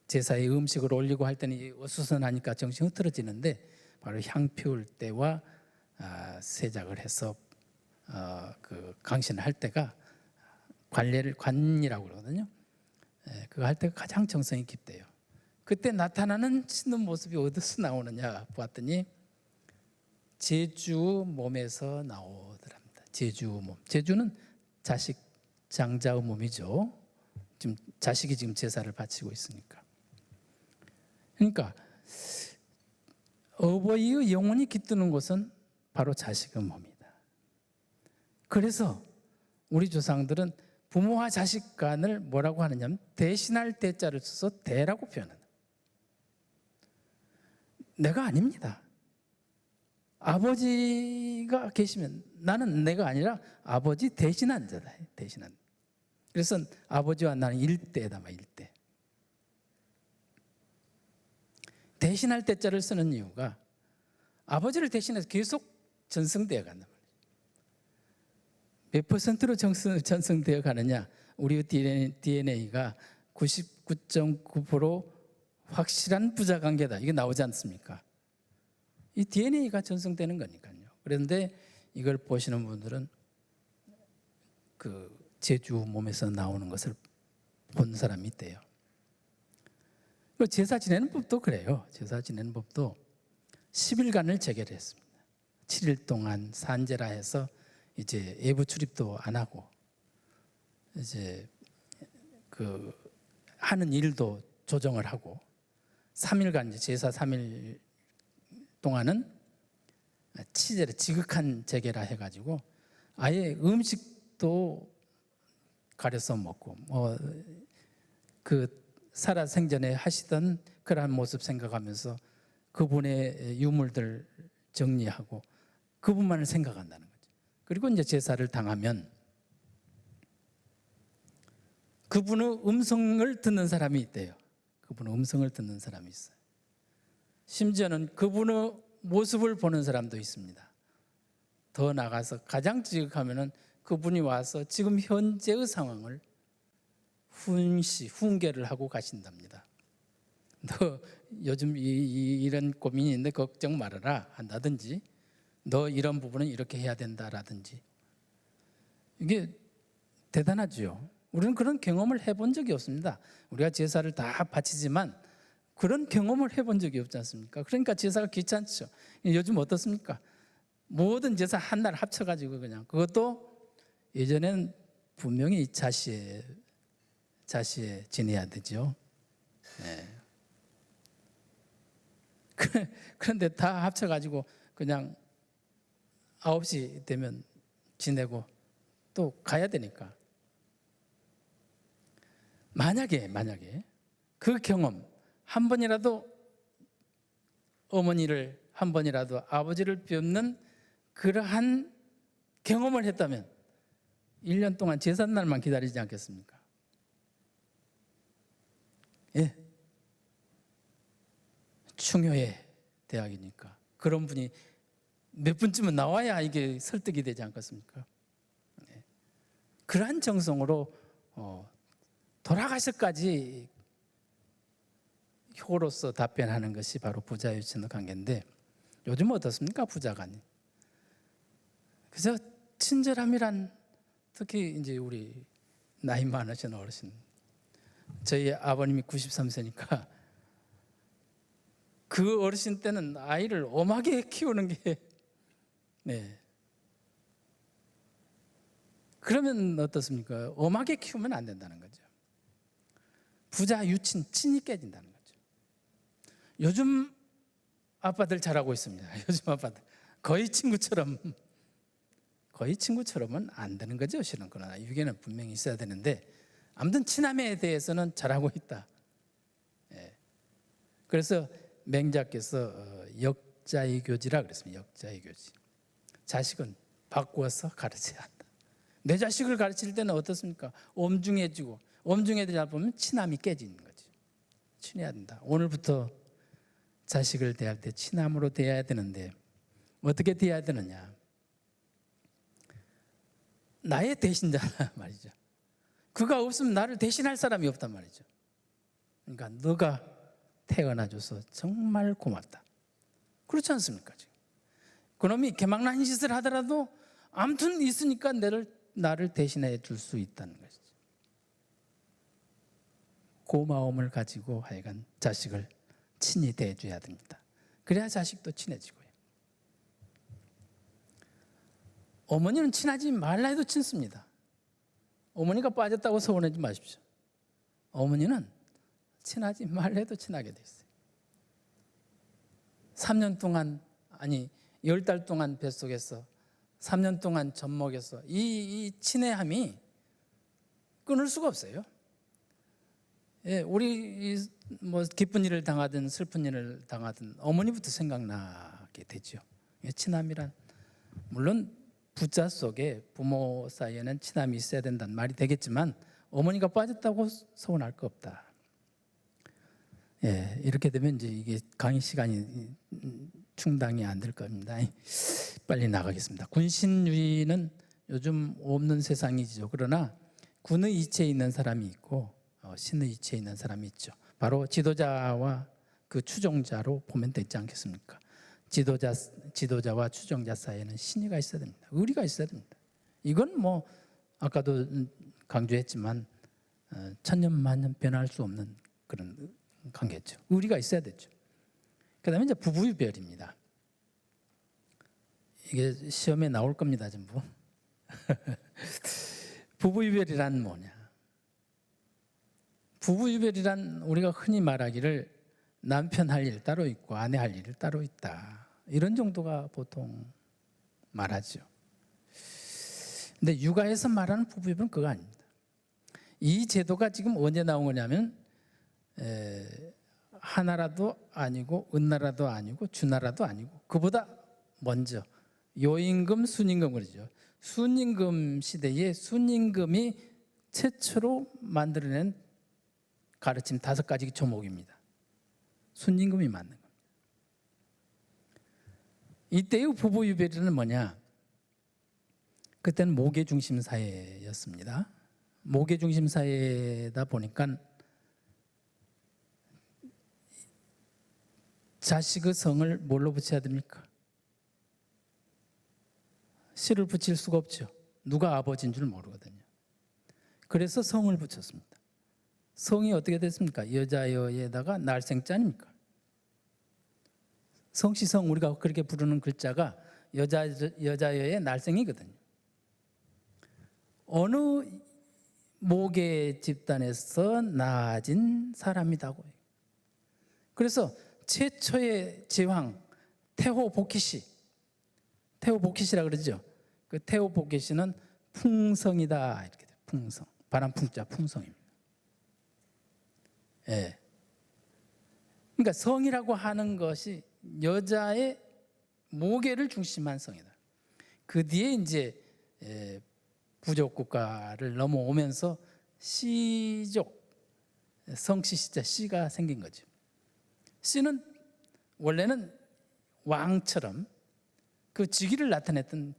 제사에 음식을 올리고 할 때는 어수선하니까 정신이 흐트러지는데 바로 향 피울 때와 세작을 해서 그 강신을 할 때가 관이라고 그러거든요. 그거 할 때가 가장 정성이 깊대요. 그때 나타나는 신의 모습이 어디서 나오느냐 보았더니 제주 몸에서 나오더랍니다. 제주 몸. 제주는 자식 장자의 몸이죠. 지금 자식이 지금 제사를 바치고 있으니까. 그러니까 어버이의 영혼이 깃드는 곳은 바로 자식의 몸이다. 그래서 우리 조상들은 부모와 자식 간을 뭐라고 하느냐면 대신할 대자를 써서 대라고 표현한다. 내가 아닙니다. 아버지가 계시면 나는 내가 아니라 아버지 대신한 자다. 대신한. 그래서 아버지와 나는 일대다. 일대. 대신할 대자를 쓰는 이유가 아버지를 대신해서 계속 전승되어 간다. 몇 퍼센트로 전승되어 가느냐? 우리 DNA가 99.9% 확실한 부자 관계다. 이게 나오지 않습니까? 이 DNA가 전승되는 거니까요. 그런데 이걸 보시는 분들은 그 제주 몸에서 나오는 것을 본 사람이 있대요. 제사 지내는 법도 그래요. 제사 지내는 법도 10일간을 제결했습니다. 7일 동안 산제라 해서 이제 예부 출입도 안 하고 이제 그 하는 일도 조정을 하고 3일간 이제 제사 3일 동안은 치제라 지극한 제게라 해가지고 아예 음식도 가려서 먹고 뭐 그 살아 생전에 하시던 그러한 모습 생각하면서 그분의 유물들 정리하고 그분만을 생각한다는 거죠. 그리고 이제 제사를 당하면 그분의 음성을 듣는 사람이 있대요. 그분의 음성을 듣는 사람이 있어요. 심지어는 그분의 모습을 보는 사람도 있습니다. 더 나가서 가장 지극하면은 그분이 와서 지금 현재의 상황을 훈계를 하고 가신답니다. 너 요즘 이런 고민이 있는데 걱정 말아라 한다든지 너 이런 부분은 이렇게 해야 된다라든지 이게 대단하죠. 우리는 그런 경험을 해본 적이 없습니다. 우리가 제사를 다 바치지만 그런 경험을 해본 적이 없지 않습니까? 그러니까 제사가 귀찮죠. 요즘 어떻습니까? 모든 제사 한 날 합쳐가지고 그냥 그것도 예전에는 분명히 자시에 지내야 되죠. 네. 그런데 다 합쳐가지고 그냥 9시 되면 지내고 또 가야 되니까 만약에 그 경험 한 번이라도 어머니를 한 번이라도 아버지를 뵙는 그러한 경험을 했다면 1년 동안 제삿날만 기다리지 않겠습니까? 예. 충효의 대학이니까 그런 분이 몇 분쯤은 나와야 이게 설득이 되지 않겠습니까? 네. 그러한 정성으로 돌아가서까지 효로서 답변하는 것이 바로 부자유친의 관계인데 요즘 어떻습니까? 부자간이. 그래서 친절함이란 특히 이제 우리 나이 많으신 어르신 저희 아버님이 93세니까 그 어르신 때는 아이를 엄하게 키우는 게 네. 그러면 어떻습니까? 엄하게 키우면 안 된다는 거죠. 부자 유친, 친이 깨진다는 거죠. 요즘 아빠들 잘하고 있습니다. 요즘 아빠들 거의 친구처럼은 안 되는 거죠. 실은 그러나 유괴는 분명히 있어야 되는데 아무튼 친함에 대해서는 잘하고 있다. 예. 그래서 맹자께서 역자의 교지라 그랬습니다. 역자의 교지. 자식은 바꾸어서 가르쳐야 한다. 내 자식을 가르칠 때는 어떻습니까? 엄중해지고 엄중해지다 보면 친함이 깨지는 거죠. 친해야 된다. 오늘부터 자식을 대할 때 친함으로 대해야 되는데 어떻게 대해야 되느냐? 나의 대신자라 말이죠. 그가 없으면 나를 대신할 사람이 없단 말이죠. 그러니까 너가 태어나줘서 정말 고맙다. 그렇지 않습니까? 지금 그놈이 개망난 짓을 하더라도 아무튼 있으니까 나를 대신해 줄 수 있다는 것이죠. 고마움을 가지고 하여간 자식을 친히 대해줘야 됩니다. 그래야 자식도 친해지고요. 어머니는 친하지 말라 해도 친습니다. 어머니가 빠졌다고 서운하지 마십시오. 어머니는 친하지 말라 해도 친하게 돼 있어요. 3년 동안 아니 10달 동안 뱃속에서 3년 동안 젖먹여서 이 친애함이 끊을 수가 없어요. 예, 우리 뭐 기쁜 일을 당하든 슬픈 일을 당하든 어머니부터 생각나게 되죠. 친함이란 물론 부자 속에 부모 사이에는 친함이 있어야 된다는 말이 되겠지만 어머니가 빠졌다고 서운할 거 없다. 예, 이렇게 되면 이제 이게 강의 시간이 충당이 안 될 겁니다. 빨리 나가겠습니다. 군신주의는 요즘 없는 세상이죠. 그러나 군의 이체에 있는 사람이 있고 신의 이체에 있는 사람이 있죠. 바로 지도자와 그 추종자로 보면 되지 않겠습니까? 지도자와 추종자 사이에는 신의가 있어야 됩니다. 의리가 있어야 됩니다. 이건 뭐 아까도 강조했지만 천년만년 변할 수 없는 그런 관계죠. 의리가 있어야 되죠. 그다음에 이제 부부유별입니다. 이게 시험에 나올 겁니다, 전부. 부부유별이란 뭐냐? 부부유별이란 우리가 흔히 말하기를 남편 할 일 따로 있고 아내 할 일 따로 있다. 이런 정도가 보통 말하죠. 근데 육아에서 말하는 부부유별은 그거 아닙니다. 이 제도가 지금 언제 나온 거냐면 하나라도 아니고 은나라도 아니고 주나라도 아니고 그보다 먼저 요임금, 순임금 그러죠. 순임금 시대에 순임금이 최초로 만들어낸 가르침 5가지 조목입니다. 순임금이 맞는 겁니다. 이때의 부부유별은 뭐냐? 그때는 모계중심 사회였습니다. 모계중심 사회다 보니까 자식의 성을 뭘로 붙여야 됩니까? 씨를 붙일 수가 없죠. 누가 아버지인 줄 모르거든요. 그래서 성을 붙였습니다. 성이 어떻게 됐습니까? 여자여에다가 날생자 아닙니까? 성씨성 우리가 그렇게 부르는 글자가 여자여의 날생이거든요. 어느 모계 집단에서 나아진 사람이다고 해요. 그래서 최초의 제왕 태호복희시라 그러죠. 그 태호복희시는 풍성이다 이렇게 돼요. 풍성, 바람 풍자 풍성입니다. 예. 그러니까 성이라고 하는 것이 여자의 모계를 중심한 성이다. 그 뒤에 이제 부족 국가를 넘어오면서 시족, 성씨 시자 씨가 생긴 거죠. 씨는 원래는 왕처럼 그 직위를 나타냈던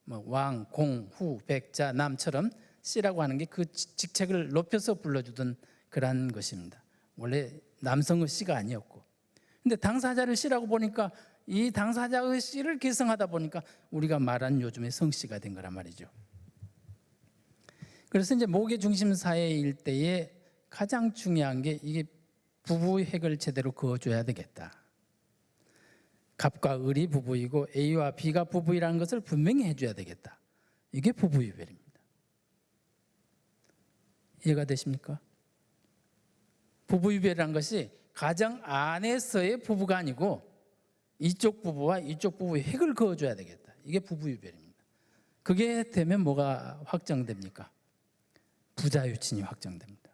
뭐 왕, 공, 후, 백자, 남처럼 씨라고 하는 게 그 직책을 높여서 불러주던 그런 것입니다. 원래 남성의 씨가 아니었고, 근데 당사자를 씨라고 보니까 이 당사자의 씨를 계승하다 보니까 우리가 말한 요즘의 성씨가 된 거란 말이죠. 그래서 이제 모계 중심 사회일 때에 가장 중요한 게 이게 부부 핵을 제대로 그어줘야 되겠다. 갑과 을이 부부이고 A와 B가 부부이라는 것을 분명히 해줘야 되겠다. 이게 부부유별입니다. 이해가 되십니까? 부부유별이라는 것이 가정 안에서의 부부가 아니고 이쪽 부부와 이쪽 부부의 획을 그어줘야 되겠다. 이게 부부유별입니다. 그게 되면 뭐가 확정됩니까? 부자유친이 확정됩니다.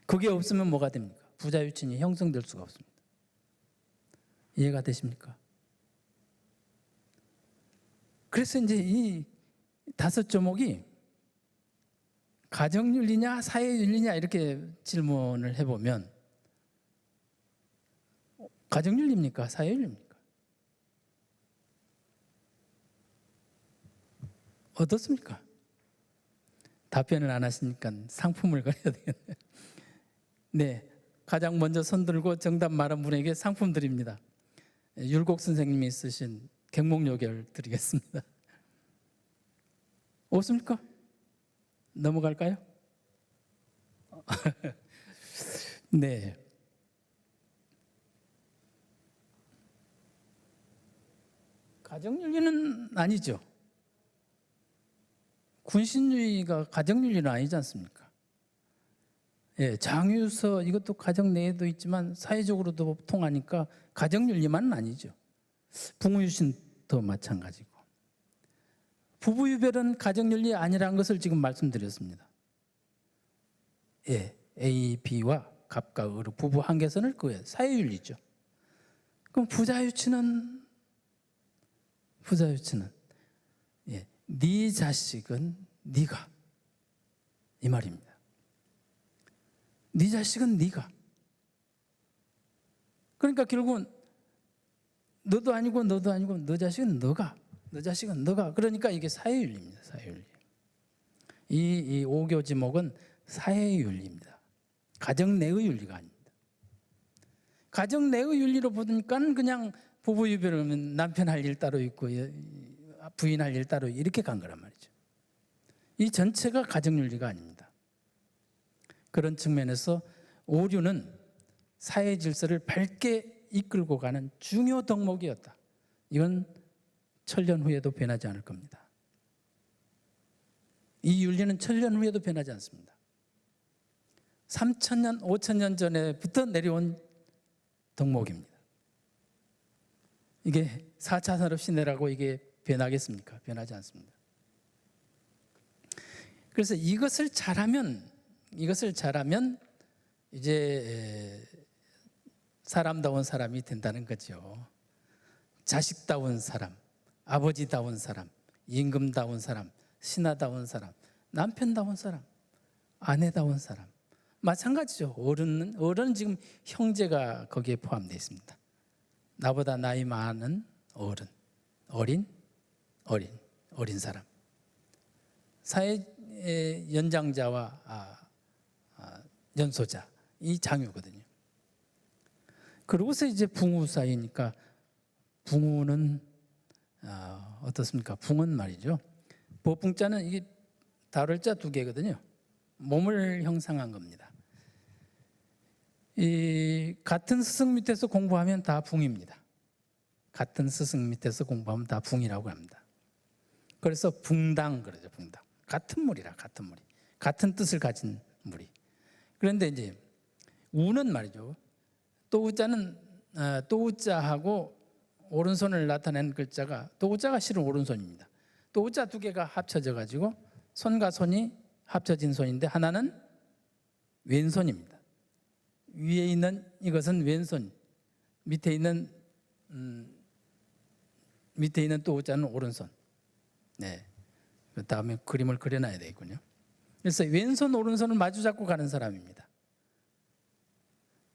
그게 없으면 뭐가 됩니까? 부자유친이 형성될 수가 없습니다. 이해가 되십니까? 그래서 이제 이 5조목이 가정윤리냐 사회윤리냐 이렇게 질문을 해보면 가정윤리입니까? 사회윤리입니까? 어떻습니까? 답변을 안 하시니까 상품을 걸어야 되겠네요. 네, 가장 먼저 손들고 정답 말한 분에게 상품 드립니다. 율곡 선생님이 쓰신 갱목요결 드리겠습니다. 없습니까? 넘어갈까요? 네. 가정윤리는 아니죠. 군신주의가 가정윤리는 아니지 않습니까? 예, 장유서 이것도 가정 내에도 있지만 사회적으로도 통하니까 가정윤리만은 아니죠. 부모유신도 마찬가지고. 부부유별은 가정윤리 아니라는 것을 지금 말씀드렸습니다. 예, A, B와 갑과 을의 부부 한계선을 그어야 사회윤리죠. 그럼 부자유치는 예, 네 자식은 네가 이 말입니다. 네 자식은 네가. 그러니까 결국은 너도 아니고 너도 아니고 너 자식은 너가. 너 자식은 너가. 그러니까 이게 사회윤리입니다. 사회윤리. 이 5교 지목은 사회윤리입니다. 가정 내의 윤리가 아닙니다. 가정 내의 윤리로 보니까 그냥 부부유별은 남편 할 일 따로 있고 부인 할 일 따로 이렇게 간 거란 말이죠. 이 전체가 가정윤리가 아닙니다. 그런 측면에서 오류는 사회 질서를 밝게 이끌고 가는 중요 덕목이었다. 이건 천년 후에도 변하지 않을 겁니다. 이 윤리는 천년 후에도 변하지 않습니다. 3,000년, 5,000년 전에부터 내려온 덕목입니다. 이게 4차 산업 시대라고 이게 변하겠습니까? 변하지 않습니다. 그래서 이것을 잘하면 이제 사람다운 사람이 된다는 거죠. 자식다운 사람, 아버지다운 사람, 임금다운 사람, 신하다운 사람, 남편다운 사람, 아내다운 사람. 마찬가지죠. 어른은 지금 형제가 거기에 포함되어 있습니다. 나보다 나이 많은 어른, 어린 사람. 사회 연장자와 연소자, 이 장유거든요. 그러고서 이제 붕우 사이니까 붕우는 어떻습니까? 붕은 말이죠. 보붕자는 이게 다룰 자 2개거든요. 몸을 형상한 겁니다. 이 같은 스승 밑에서 공부하면 다 붕입니다. 같은 스승 밑에서 공부하면 다 붕이라고 합니다. 그래서 붕당 그러죠. 붕당. 같은 물이라 같은 물이. 같은 뜻을 가진 물이. 그런데 이제 우는 말이죠. 또우자는 또우자하고 오른손을 나타내는 글자가 또우자가 실은 오른손입니다. 또우자 2개가 합쳐져 가지고 손과 손이 합쳐진 손인데 하나는 왼손입니다. 위에 있는 이것은 왼손, 밑에 있는 또우자는 오른손. 네. 그 다음에 그림을 그려놔야 되겠군요. 그래서 왼손 오른손을 마주 잡고 가는 사람입니다.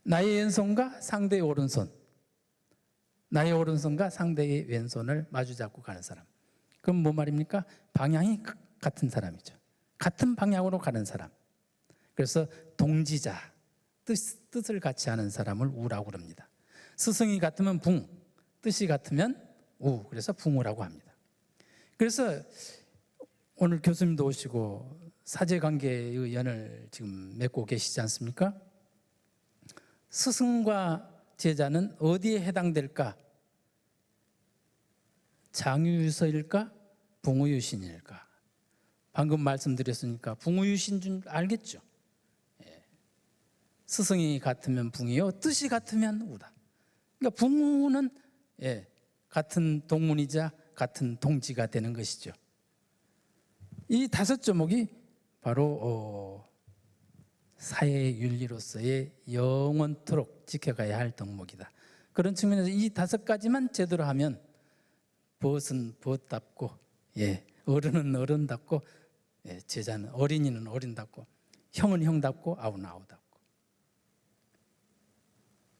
나의 왼손과 상대의 오른손, 나의 오른손과 상대의 왼손을 마주 잡고 가는 사람. 그럼 뭐 말입니까? 방향이 같은 사람이죠. 같은 방향으로 가는 사람. 그래서 동지자, 뜻을 같이 하는 사람을 우라고 그럽니다. 스승이 같으면 붕, 뜻이 같으면 우, 그래서 붕우라고 합니다. 그래서 오늘 교수님도 오시고 사제관계의 연을 지금 맺고 계시지 않습니까? 스승과 제자는 어디에 해당될까? 장유서일까 붕어유신일까? 방금 말씀드렸으니까 붕어유신 줄 알겠죠? 스승이 같으면 붕이요, 뜻이 같으면 우다. 그러니까 붕어는 같은 동문이자 같은 동지가 되는 것이죠. 이 5조목이 바로 사회 윤리로서의 영원토록 지켜가야 할 덕목이다. 그런 측면에서 이 5가지만 제대로 하면 벗은 벗답고, 어른은 어른답고, 제자는 어린이는 어린답고, 형은 형답고, 아우는 아우답고.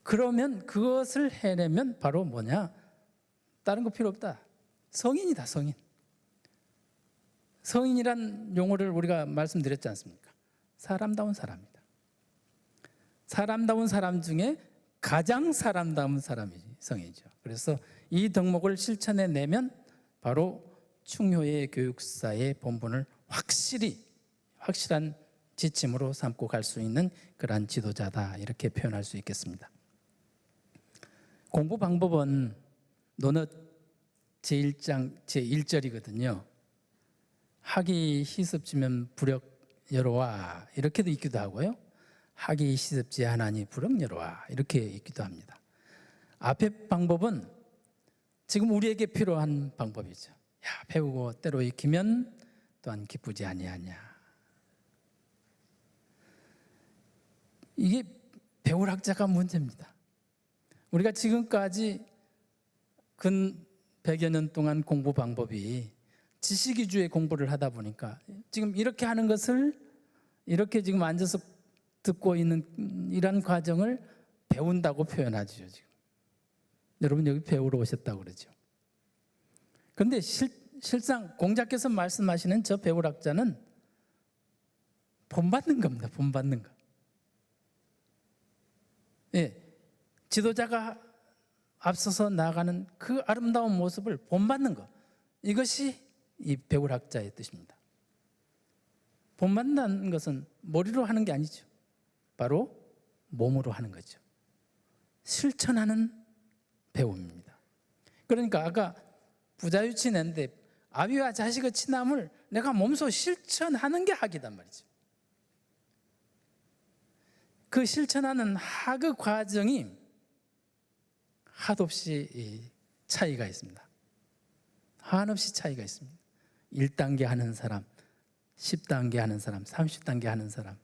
그러면 그것을 해내면 바로 뭐냐? 다른 거 필요 없다. 성인이다, 성인. 성인이란 용어를 우리가 말씀드렸지 않습니까? 사람다운 사람이다. 사람다운 사람 중에 가장 사람다운 사람이 성인이죠. 그래서 이 덕목을 실천해 내면 바로 충효의 교육사의 본분을 확실한 지침으로 삼고 갈 수 있는 그러한 지도자다, 이렇게 표현할 수 있겠습니다. 공부 방법은 논어 제1장 제1절이거든요. 학이 시습지면 불역여로와, 이렇게도 있기도 하고요. 학이 시습지 하나니 불역여로와, 이렇게 있기도 합니다. 앞에 방법은 지금 우리에게 필요한 방법이죠. 배우고 때로 익히면 또한 기쁘지 아니하냐. 이게 배울 학자가 문제입니다. 우리가 지금까지 근 100여 년 동안 공부 방법이 지식 위주의 공부를 하다 보니까 지금 이렇게 하는 것을, 이렇게 지금 앉아서 듣고 있는 이런 과정을 배운다고 표현하죠. 지금 여러분 여기 배우러 오셨다고 그러죠. 그런데 실상 공자께서 말씀하시는 저 배울 학자는 본받는 겁니다. 본받는 거. 지도자가 앞서서 나아가는 그 아름다운 모습을 본받는 것, 이것이 이 배울 학자의 뜻입니다. 본받는 것은 머리로 하는 게 아니죠. 바로 몸으로 하는 거죠. 실천하는 배움입니다. 그러니까 아까 부자유치 낸데 아비와 자식의 친함을 내가 몸소 실천하는 게 학이단 말이죠. 그 실천하는 학의 과정이 한없이 차이가 있습니다. 한없이 차이가 있습니다. 1단계 하는 사람, 10단계 하는 사람, 30단계 하는 사람,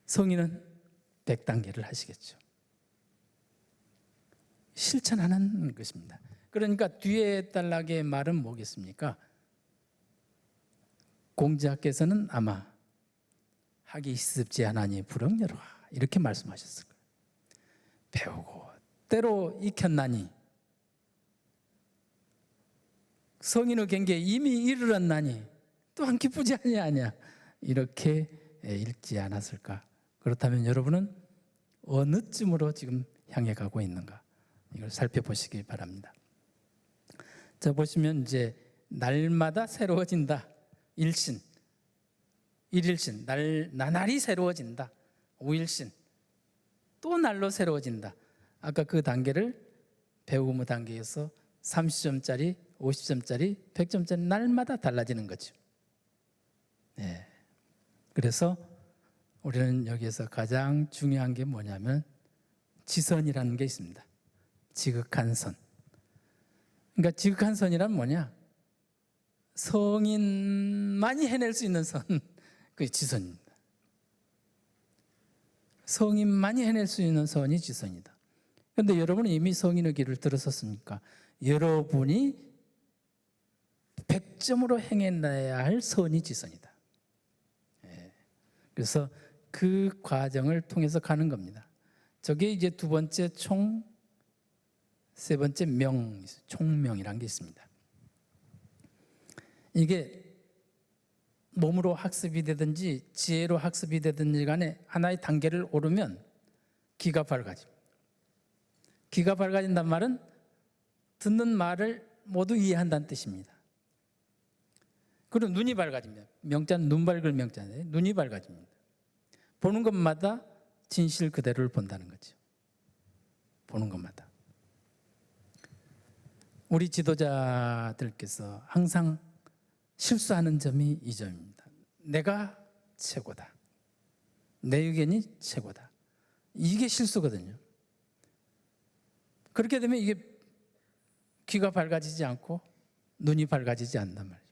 성인은 100단계를 하시겠죠. 실천하는 것입니다. 그러니까 뒤에 단락의 말은 뭐겠습니까? 공자께서는 아마 학이 시습지 하나니 불역여로와, 이렇게 말씀하셨을 거예요. 배우고 때로 익혔나니, 성인의 경계에 이미 이르렀나니 또한 기쁘지 아니하냐, 이렇게 읽지 않았을까? 그렇다면 여러분은 어느 쯤으로 지금 향해 가고 있는가, 이걸 살펴보시기 바랍니다. 자, 보시면 이제 날마다 새로워진다, 일신, 일일신, 나날이 새로워진다, 오일신, 또 날로 새로워진다. 아까 그 단계를 배움의 단계에서 30점짜리, 50점짜리, 100점짜리 날마다 달라지는 거죠. 그래서 우리는 여기에서 가장 중요한 게 뭐냐면 지선이라는 게 있습니다. 지극한 선. 그러니까 지극한 선이란 뭐냐? 성인만이 해낼 수 있는 선, 그게 지선입니다. 성인만이 해낼 수 있는 선이 지선이다. 그런데 여러분은 이미 성인의 길을 들어섰으니까 여러분이 100점으로 행해내야 할 선이 지선이다. 그래서 그 과정을 통해서 가는 겁니다. 저게 이제 두 번째 총, 세 번째 명, 총명이라는 게 있습니다. 이게 몸으로 학습이 되든지 지혜로 학습이 되든지 간에 하나의 단계를 오르면 귀가 밝아집니다. 귀가 밝아진단 말은 듣는 말을 모두 이해한다는 뜻입니다. 그리고 눈이 밝아집니다. 명자는 눈 밝을 명자인데 눈이 밝아집니다. 보는 것마다 진실 그대로를 본다는 거죠. 보는 것마다. 우리 지도자들께서 항상 실수하는 점이 이 점입니다. 내가 최고다. 내 의견이 최고다. 이게 실수거든요. 그렇게 되면 이게 귀가 밝아지지 않고 눈이 밝아지지 않단 말이에요.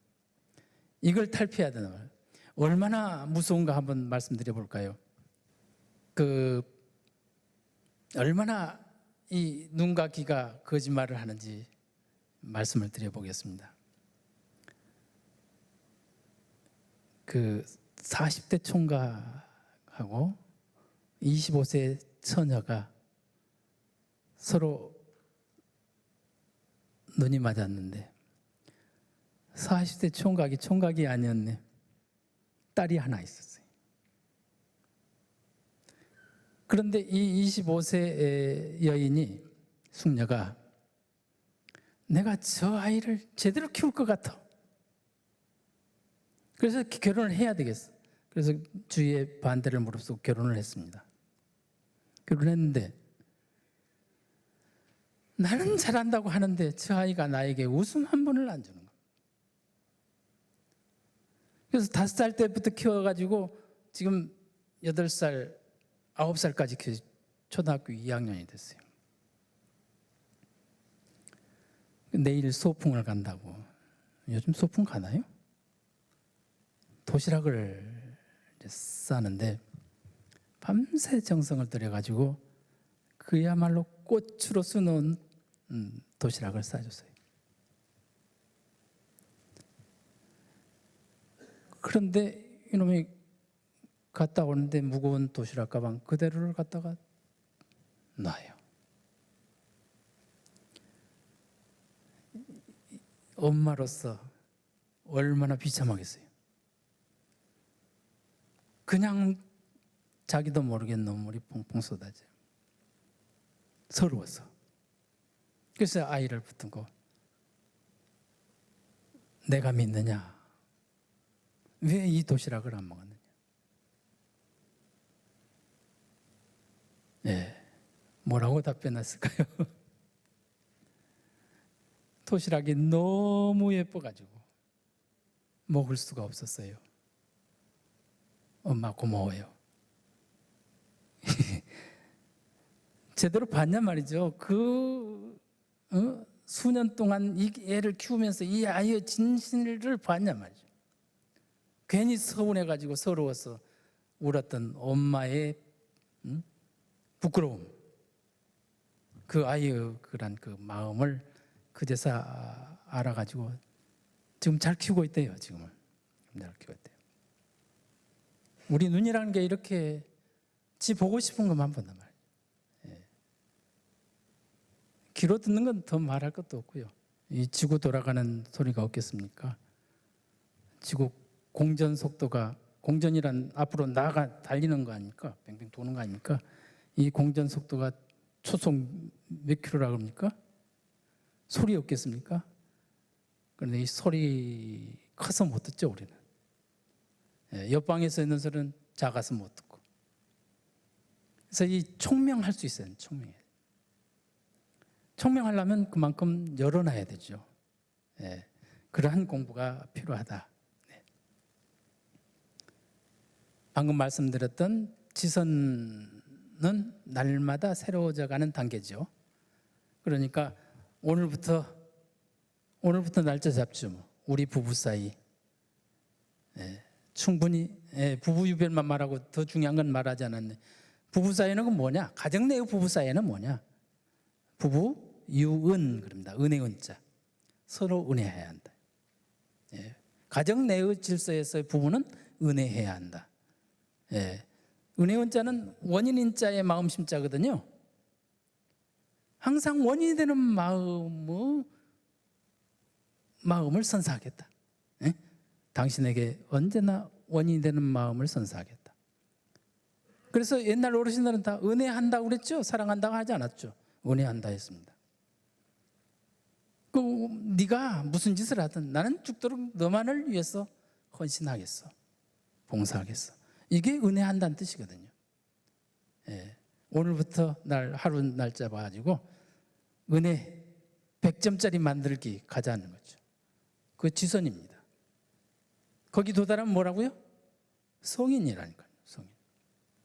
이걸 탈피해야 되는 말이에요. 얼마나 무서운가 한번 말씀드려 볼까요? 얼마나 이 눈과 귀가 거짓말을 하는지 말씀을 드려보겠습니다. 40대 총각하고 25세 처녀가 서로 눈이 맞았는데 40대 총각이 아니었네. 딸이 하나 있었어요. 그런데 이 25세 여인이 숙녀가 내가 저 아이를 제대로 키울 것 같아. 그래서 결혼을 해야 되겠어. 그래서 주위의 반대를 무릅쓰고 결혼을 했습니다. 결혼했는데 나는 잘한다고 하는데 저 아이가 나에게 웃음 한 번을 안 주는 거야. 그래서 5살 때부터 키워가지고 지금 8살, 9살까지 초등학교 2학년이 됐어요. 내일 소풍을 간다고. 요즘 소풍 가나요? 도시락을 싸는데 밤새 정성을 들여가지고 그야말로 꽃으로 수놓은 도시락을 싸줬어요. 그런데 이놈이 갔다 오는데 무거운 도시락 가방 그대로를 갖다가 놔요. 엄마로서 얼마나 비참하겠어요. 그냥 자기도 모르게 눈물이 펑펑 쏟아져요. 서러워서. 그래서 아이를 붙들고 내가 믿느냐? 왜 이 도시락을 안 먹었느냐? 뭐라고 답변했을까요? 도시락이 너무 예뻐가지고 먹을 수가 없었어요. 엄마 고마워요. 제대로 봤냔 말이죠. 수년 동안 이 애를 키우면서 이 아이의 진실을 봤냔 말이죠. 괜히 서운해가지고 서러워서 울었던 엄마의 부끄러움, 그 아이의 그 마음을 그제서 알아가지고 지금 잘 키우고 있대요. 지금은 잘 키우고 있대요. 우리 눈이라는 게 이렇게 지 보고 싶은 것만 본단 말이에요. 귀로 듣는 건 더 말할 것도 없고요. 이 지구 돌아가는 소리가 없겠습니까? 지구 공전 속도가, 공전이란 앞으로 나아가 달리는 거 아닙니까? 뱅뱅 도는 거 아닙니까? 이 공전 속도가 초속 몇 킬로라 그럽니까? 소리 없겠습니까? 그런데 이 소리 커서 못 듣죠, 우리는. 옆방에서 있는 소리는 작아서 못 듣고. 그래서 이 총명할 수 있어요. 총명하려면 그만큼 열어놔야 되죠. 그러한 공부가 필요하다. 방금 말씀드렸던 지선은 날마다 새로워져가는 단계죠. 그러니까 오늘부터 날짜 잡죠. 뭐. 우리 부부 사이. 충분히 부부 유별만 말하고 더 중요한 건 말하지 않았네. 부부 사이는 뭐냐? 가정 내의 부부 사이는 뭐냐? 부부 유은 그럽니다. 은혜 은자. 서로 은혜해야 한다. 가정 내의 질서에서의 부부는 은혜해야 한다. 은혜 은자는 원인 인자의 마음 심자거든요. 항상 원인이 되는 마음을 선사하겠다. 당신에게 언제나 원인이 되는 마음을 선사하겠다. 그래서 옛날 어르신들은 다 은혜한다고 그랬죠. 사랑한다고 하지 않았죠. 은혜한다 했습니다. 네가 무슨 짓을 하든 나는 죽도록 너만을 위해서 헌신하겠어. 봉사하겠어. 이게 은혜한다는 뜻이거든요. 오늘부터 하루 날짜 봐가지고 은혜 100점짜리 만들기 가자는 거죠. 그 지선입니다. 거기 도달하면 뭐라고요? 성인이라니까요. 성인.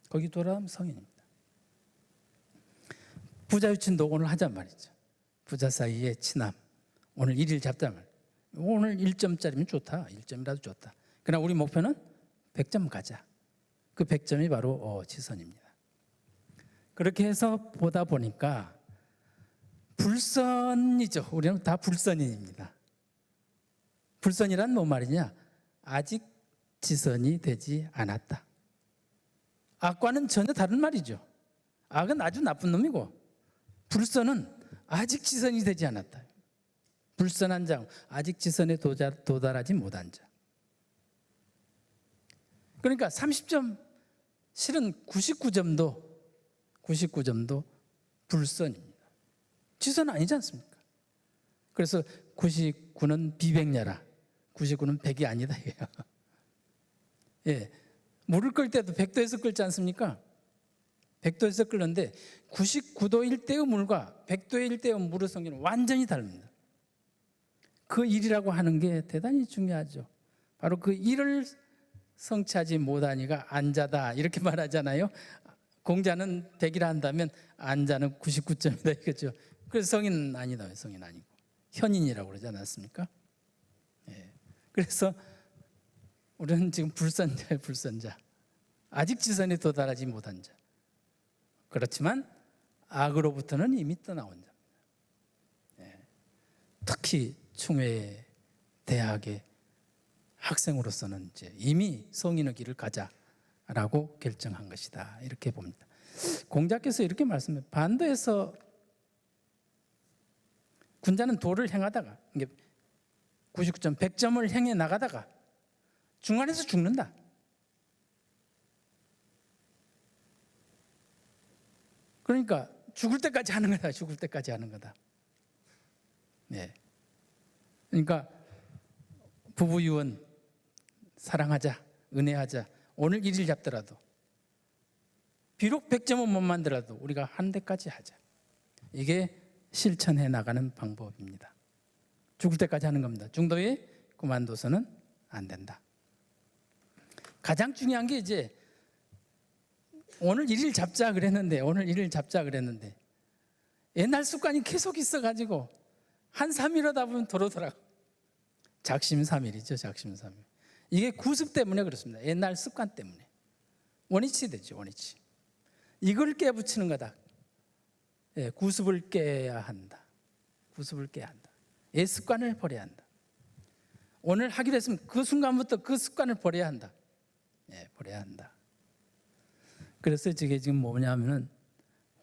거기 도달하면 성인입니다. 부자 유친 녹음을 하잔 말이죠. 부자 사이의 친함. 오늘 1일 잡자 말. 오늘 1점짜리면 좋다. 1점이라도 좋다. 그러나 우리 목표는 100점 가자. 그 100점이 바로 지선입니다. 그렇게 해서 보다 보니까 불선이죠. 우리는 다 불선인입니다. 불선이란 뭔 말이냐? 아직 지선이 되지 않았다. 악과는 전혀 다른 말이죠. 악은 아주 나쁜 놈이고 불선은 아직 지선이 되지 않았다. 불선한 자, 아직 지선에 도달하지 못한 자. 그러니까 30점, 실은 99점도 불선입니다. 지선 아니지 않습니까? 그래서 99는 비백야라. 99는 100이 아니다. 예, 물을 끓일 때도 100도에서 끓지 않습니까? 100도에서 끓는데 99도 1대의 물과 100도의 1대의 물의 성질은 완전히 다릅니다. 그 일이라고 하는 게 대단히 중요하죠. 바로 그 일을 성취하지 못하니까 안자다 이렇게 말하잖아요. 공자는 100이라 한다면 안자는 99점이다 이거죠. 그래서 성인 아니다. 성인 아니고 현인이라고 그러지 않았습니까? 예. 그래서 우리는 지금 불선자예요. 불선자. 아직 지선에 도달하지 못한 자. 그렇지만 악으로부터는 이미 떠나온 자입니다. 예. 특히 충회 대학의 학생으로서는 이제 이미 성인의 길을 가자라고 결정한 것이다. 이렇게 봅니다. 공자께서 이렇게 말씀해요. 반도에서 군자는 도를 행하다가 99점, 100점을 행해 나가다가 중간에서 죽는다. 그러니까 죽을 때까지 하는 거다. 죽을 때까지 하는 거다. 네. 그러니까 부부 유언 사랑하자, 은혜하자. 오늘 1일 잡더라도 비록 100점은 못 만들어도 우리가 한 대까지 하자. 이게 실천해 나가는 방법입니다. 죽을 때까지 하는 겁니다. 중도에 그만둬서는 안 된다. 가장 중요한 게 이제 오늘 1일 잡자 그랬는데 옛날 습관이 계속 있어가지고 한 3일 하다 보면 도로더라고. 작심삼일이죠. 작심삼일. 이게 구습 때문에 그렇습니다. 옛날 습관 때문에. 원위치 되죠. 원위치. 이걸 깨붙이는 거다. 예, 구습을 깨야 한다. 구습을 깨야 한다. 옛 습관을 버려야 한다. 오늘 하기로 했으면 그 순간부터 그 습관을 버려야 한다. 예, 버려야 한다. 그래서 저게 지금 뭐냐면은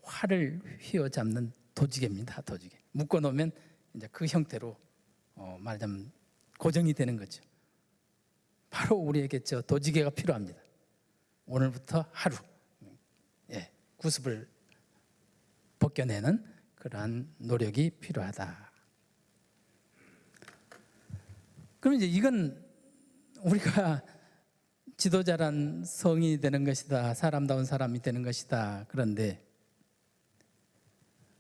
활을 휘어잡는 도지개입니다. 도지개. 묶어놓으면 이제 그 형태로 말하자면 고정이 되는 거죠. 바로 우리에게 저 도지개가 필요합니다. 오늘부터 하루 구습을 벗겨내는 그러한 노력이 필요하다. 그럼 이제 이건 우리가 지도자란 성이 되는 것이다. 사람다운 사람이 되는 것이다. 그런데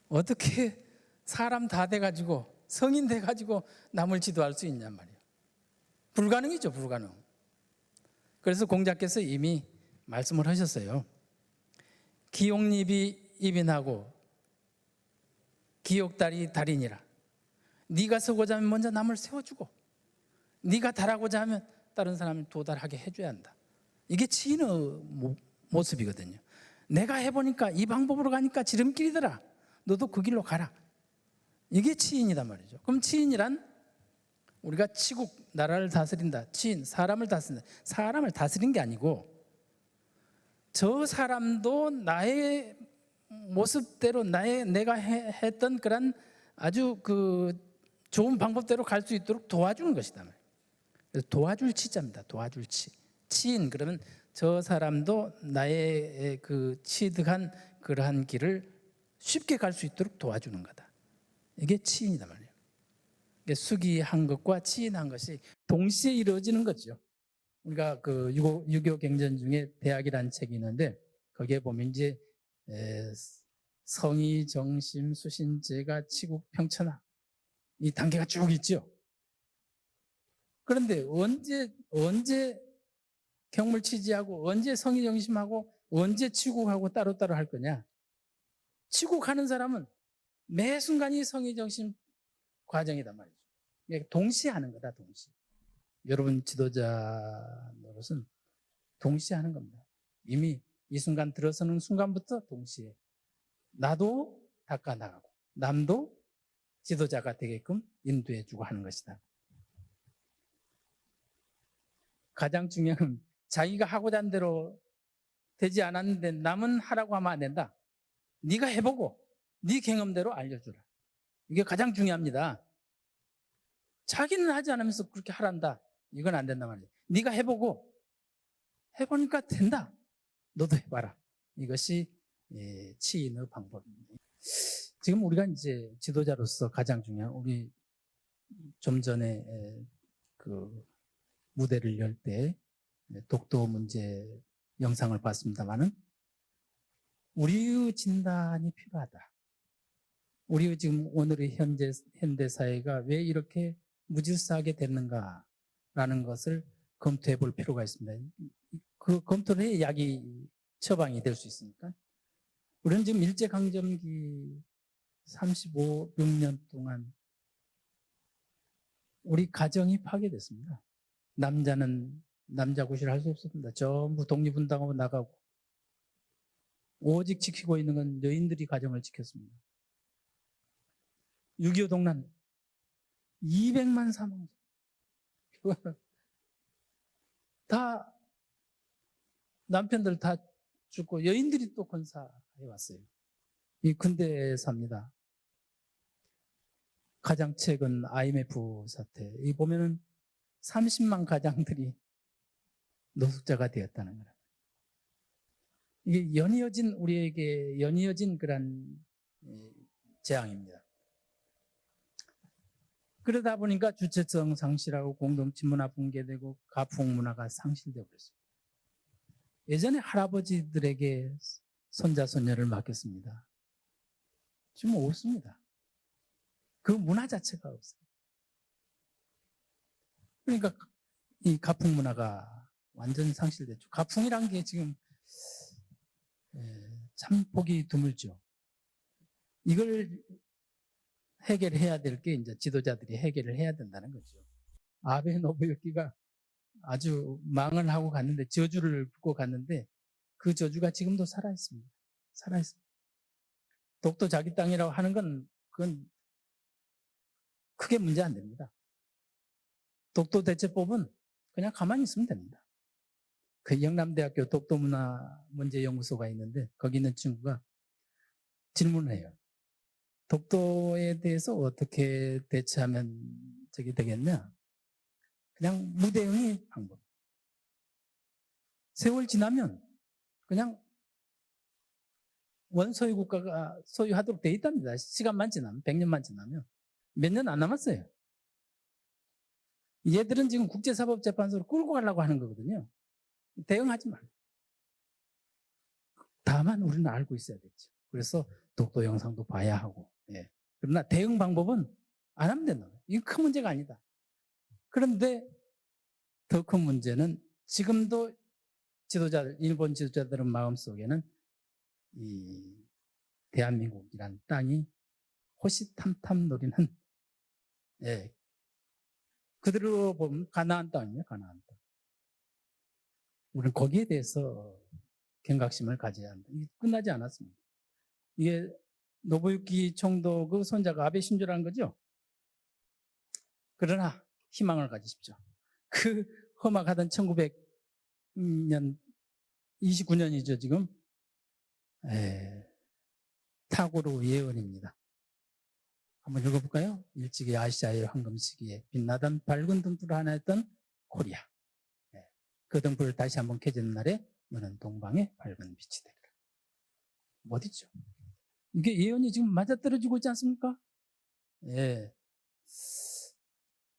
어떻게 사람 다 돼가지고 성인 돼가지고 남을 지도할 수 있냔 말이에요. 불가능이죠. 불가능. 그래서 공자께서 이미 말씀을 하셨어요. 기옥립이 입인하고 기옥달이 달이니라. 네가 서고자 하면 먼저 남을 세워주고 네가 달하고자 하면 다른 사람을 도달하게 해줘야 한다. 이게 치인의 모습이거든요. 내가 해보니까 이 방법으로 가니까 지름길이더라. 너도 그 길로 가라. 이게 치인이단 말이죠. 그럼 치인이란 우리가 치국, 나라를 다스린다. 치인, 사람을 다스린다. 사람을 다스린 게 아니고 저 사람도 나의 모습대로 내가 했던 그런 아주 그 좋은 방법대로 갈 수 있도록 도와주는 것이다. 그래서 도와줄 치자입니다. 도와줄 치. 치인 그러면 저 사람도 나의 그 취득한 그러한 길을 쉽게 갈 수 있도록 도와주는 거다. 이게 치인이다 말이에요. 이게 수기한 것과 치인한 것이 동시에 이루어지는 거죠. 우리가 그 6.25 경전 중에 대학이라는 책이 있는데 거기에 보면 이제 성의, 정심, 수신, 제가, 치국, 평천하 이 단계가 쭉 있죠. 그런데 언제 경물 취지하고 언제 성의 정심하고 언제 치국하고 따로따로 할 거냐? 치국하는 사람은 매 순간이 성의 정심 과정이단 말이죠. 이게 동시에 하는 거다, 동시에. 여러분 지도자 노릇은 동시에 하는 겁니다. 이미 이 순간 들어서는 순간부터 동시에 나도 닦아 나가고 남도 지도자가 되게끔 인도해주고 하는 것이다. 가장 중요한 건 자기가 하고자 한 대로 되지 않았는데 남은 하라고 하면 안 된다. 네가 해보고 네 경험대로 알려주라. 이게 가장 중요합니다. 자기는 하지 않으면서 그렇게 하란다. 이건 안 된단 말이에요. 네가 해보고 해보니까 된다. 너도 해봐라. 이것이 치인의 방법입니다. 지금 우리가 이제 지도자로서 가장 중요한 우리 좀 전에 그 무대를 열 때 독도 문제 영상을 봤습니다만은 우리의 진단이 필요하다. 우리의 지금 오늘의 현대 사회가 왜 이렇게 무질서하게 됐는가라는 것을 검토해 볼 필요가 있습니다. 그 검토를 해야 약이 처방이 될 수 있으니까. 우리는 지금 일제강점기 35~6년 동안 우리 가정이 파괴됐습니다. 남자는 남자 구실을 할 수 없었습니다. 전부 독립운동하고 나가고 오직 지키고 있는 건 여인들이 가정을 지켰습니다. 6.25 동란 200만 사망자. 다 남편들 다 죽고 여인들이 또 건사해 왔어요. 이 근대사입니다. 가장 최근 IMF 사태. 이 보면은 30만 가장들이 노숙자가 되었다는 거라. 이게 우리에게 연이어진 그런 재앙입니다. 그러다 보니까 주체성 상실하고 공동체 문화 붕괴되고 가풍 문화가 상실되어 버렸습니다. 예전에 할아버지들에게 손자 손녀를 맡겼습니다. 지금 없습니다. 그 문화 자체가 없어요. 그러니까 이 가풍 문화가 완전 상실됐죠. 가풍이란 게 지금 참 보기 드물죠. 이걸 해결해야 될 게 이제 지도자들이 해결을 해야 된다는 거죠. 아베 노부유키가 아주 망을 하고 갔는데 저주를 붙고 갔는데 그 저주가 지금도 살아 있습니다. 살아 있습니다. 독도 자기 땅이라고 하는 건 그건 크게 문제 안 됩니다. 독도 대처법은 그냥 가만히 있으면 됩니다. 그 영남대학교 독도문화문제연구소가 있는데 거기 있는 친구가 질문을 해요. 독도에 대해서 어떻게 대처하면 저기 되겠냐? 그냥 무대응이 방법. 세월 지나면 그냥 원소유 국가가 소유하도록 돼 있답니다. 시간만 지나면, 100년만 지나면. 몇 년 안 남았어요. 얘들은 지금 국제사법재판소로 끌고 가려고 하는 거거든요. 대응하지 말고. 다만 우리는 알고 있어야 되죠. 그래서 독도 영상도 봐야 하고. 예. 그러나 대응 방법은 안 하면 된다. 이건 큰 문제가 아니다. 그런데 더 큰 문제는 지금도 일본 지도자들은 마음속에는 이 대한민국이란 땅이 호시탐탐 노리는 그대로 보면 가나안 땅이에요. 가나안 땅. 우리는 거기에 대해서 경각심을 가져야 한다. 이게 끝나지 않았습니다. 이게 노부유키 총독 그 손자가 아베 신조라는 거죠. 그러나 희망을 가지십시오. 그 험악하던 1900년 29년이죠 지금. 탁오로 예언입니다. 한번 읽어볼까요? 일찍이 아시아의 황금 시기에 빛나던 밝은 등불을 하나 했던 코리아. 그 등불을 다시 한번 켜지는 날에 너는 동방의 밝은 빛이 되리라. 어디죠? 이게 예언이 지금 맞아떨어지고 있지 않습니까?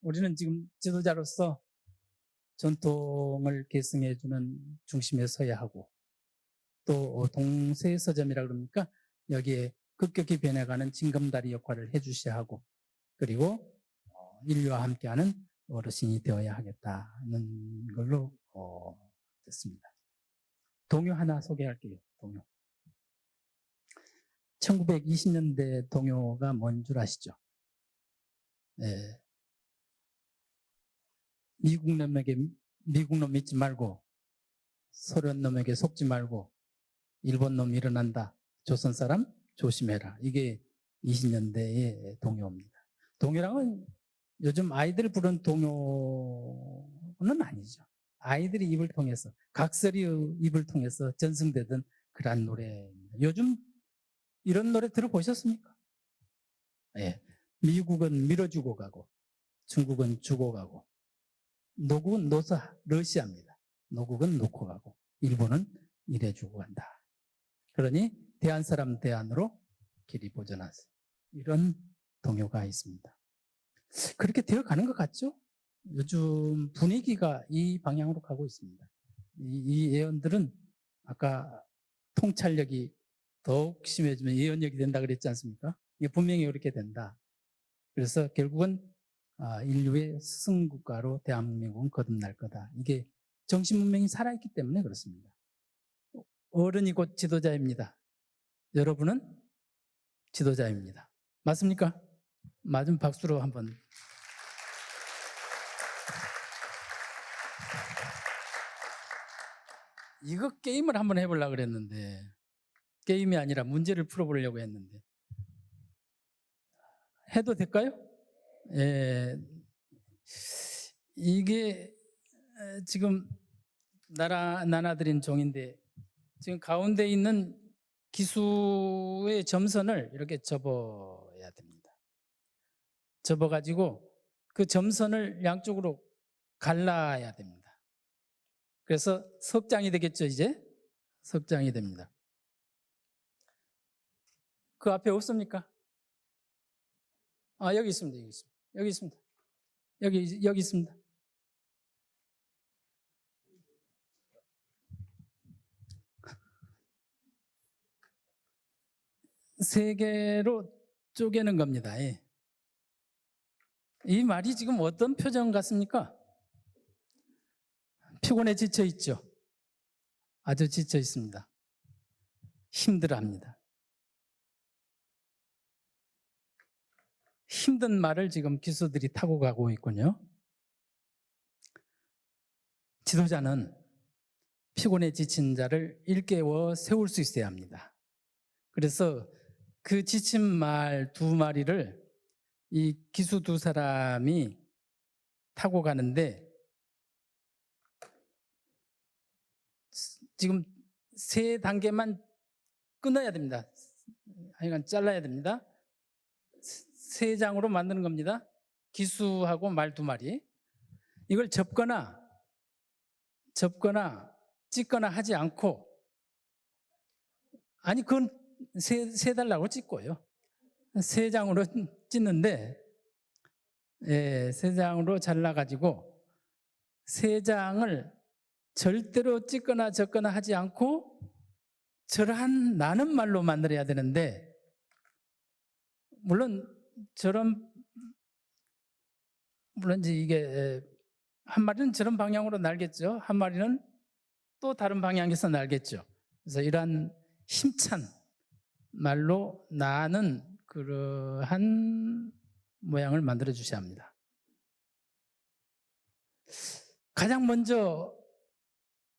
우리는 지금 지도자로서 전통을 계승해주는 중심에 서야 하고 또 동세서점이라 그럽니까? 여기에 급격히 변해가는 징검다리 역할을 해주셔야 하고 그리고 인류와 함께하는 어르신이 되어야 하겠다는 걸로 됐습니다. 동요 하나 소개할게요. 동요. 1920년대 동요가 뭔 줄 아시죠? 예. 미국 놈 믿지 말고, 소련 놈에게 속지 말고, 일본 놈 일어난다. 조선 사람 조심해라. 이게 20년대의 동요입니다. 동요랑은 요즘 아이들 부른 동요는 아니죠. 아이들이 입을 통해서, 각설이의 입을 통해서 전승되던 그러한 노래입니다. 요즘 이런 노래 들어보셨습니까? 예. 미국은 밀어주고 가고, 중국은 주고 가고, 노국은 러시아입니다. 노국은 놓고 가고, 일본은 일해주고 간다. 그러니 대한 사람 대안으로 길이 보전하세. 이런 동요가 있습니다. 그렇게 되어가는 것 같죠? 요즘 분위기가 이 방향으로 가고 있습니다. 이 예언들은 아까 통찰력이 더욱 심해지면 예언력이 된다 그랬지 않습니까? 이게 분명히 그렇게 된다. 그래서 결국은 인류의 스승국가로 대한민국은 거듭날 거다. 이게 정신문명이 살아있기 때문에 그렇습니다. 어른이 곧 지도자입니다. 여러분은 지도자입니다. 맞습니까? 맞은 박수로 한번. 이거 게임을 한번 해보려고 그랬는데, 게임이 아니라 문제를 풀어보려고 했는데, 해도 될까요? 예. 이게 지금 나눠드린 종인데, 지금 가운데 있는 기수의 점선을 이렇게 접어야 됩니다. 접어가지고 그 점선을 양쪽으로 갈라야 됩니다. 그래서 석장이 되겠죠, 이제? 석장이 됩니다. 그 앞에 없습니까? 여기 있습니다. 여기 있습니다. 여기 있습니다. 여기 있습니다. 세 개로 쪼개는 겁니다. 예. 이 말이 지금 어떤 표정 같습니까? 피곤해 지쳐 있죠? 아주 지쳐 있습니다. 힘들어 합니다. 힘든 말을 지금 기수들이 타고 가고 있군요. 지도자는 피곤해 지친 자를 일깨워 세울 수 있어야 합니다. 그래서 그 지친 말 두 마리를 이 기수 두 사람이 타고 가는데, 지금 세 단계만 끊어야 됩니다. 하여간 잘라야 됩니다. 세 장으로 만드는 겁니다. 기수하고 말 두 마리. 이걸 접거나 찢거나 하지 않고, 아니 그건 세 달라고 찢고요. 세 장으로 찢는데, 세 장으로 잘라가지고 세 장을 절대로 찢거나 접거나 하지 않고 저러한 나는 말로 만들어야 되는데, 물론 이제 이게 한 마리는 저런 방향으로 날겠죠. 한 마리는 또 다른 방향에서 날겠죠. 그래서 이러한 힘찬 말로 나는 그러한 모양을 만들어 주셔야 합니다. 가장 먼저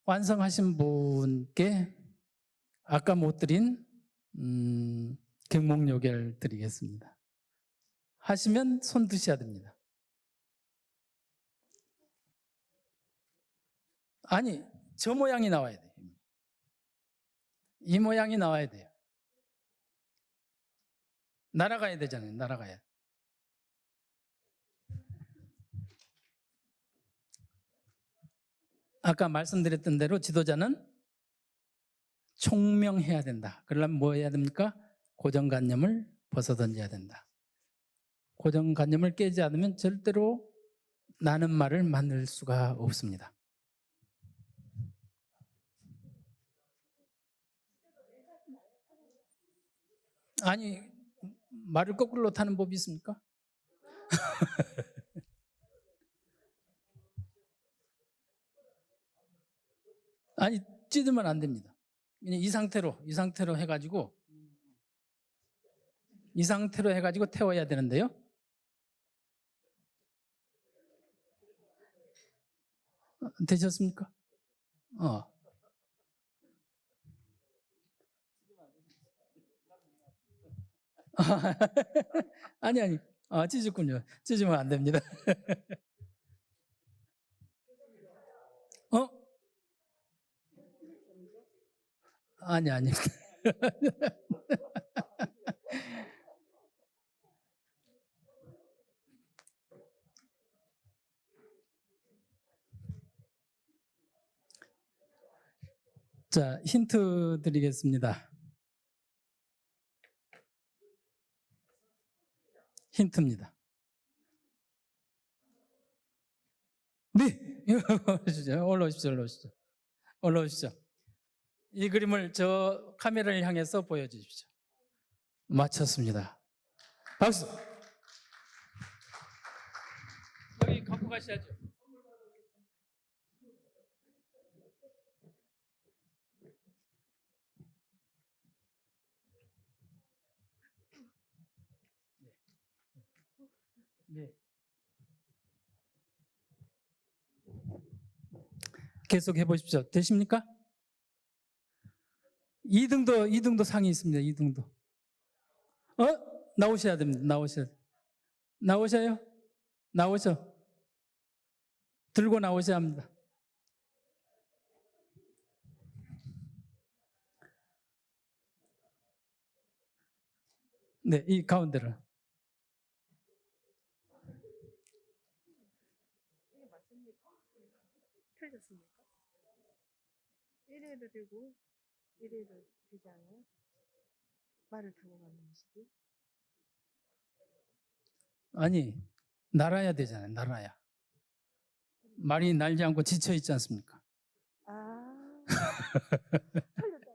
완성하신 분께 아까 못 드린 경목요결 드리겠습니다. 하시면 손 드셔야 됩니다. 아니, 저 모양이 나와야 돼요. 이 모양이 나와야 돼요. 날아가야 되잖아요. 날아가야. 아까 말씀드렸던 대로 지도자는 총명해야 된다. 그러려면 뭐 해야 됩니까? 고정관념을 벗어던져야 된다. 고정관념을 깨지 않으면 절대로 나는 말을 만들 수가 없습니다. 아니, 말을 거꾸로 타는 법이 있습니까? 아니, 찌르면 안 됩니다. 그냥 이 상태로 해가지고 태워야 되는데요. 되셨습니까? 아니. 찢었군요. 찢으면 안 됩니다. 아니. 자, 힌트 드리겠습니다. 힌트입니다. 네, 올라오십시오. 이 그림을 저 카메라를 향해서 보여주십시오. 맞췄습니다. 박수. 여기 갖고 가셔야죠. 네. 계속 해보십시오. 되십니까? 2등도 상이 있습니다. 2등도. 나오셔야 됩니다. 나오셔. 들고 나오셔야 합니다. 네, 이 가운데로. 틀렸습니까? 1회도 되고 1회도 되지 않아요? 말을 타고 가는 모습이? 아니, 날아야 되잖아요. 날아야. 말이 날지 않고 지쳐 있지 않습니까? 틀렸다.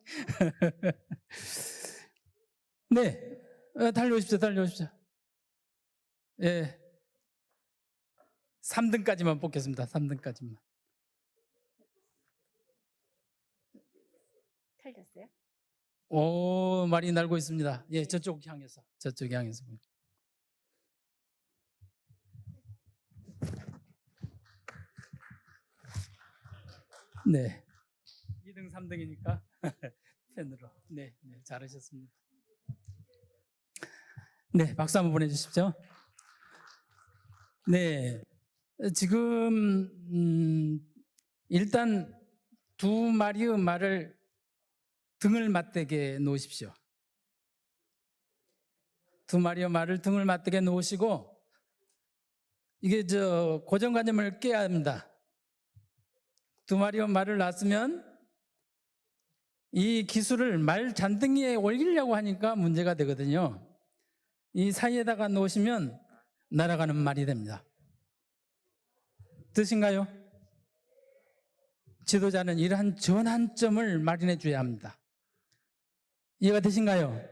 네, 달려오십시오. 예, 3등까지만 뽑겠습니다. 3등까지만. 틀렸어요? 오, 말이 날고 있습니다. 예, 저쪽 향해서. 네. 2등, 3등이니까 펜으로. 네, 잘하셨습니다. 네, 박수 한번 보내주십시오. 네, 지금 일단 두 마리의 말을 등을 맞대게 놓으십시오. 두 마리의 말을 등을 맞대게 놓으시고, 이게 고정관념을 깨야 합니다. 두 마리의 말을 놨으면 이 기술을 말 잔등이에 올리려고 하니까 문제가 되거든요. 이 사이에다가 놓으시면 날아가는 말이 됩니다. 뜻인가요? 지도자는 이러한 전환점을 마련해 줘야 합니다. 이해가 되신가요?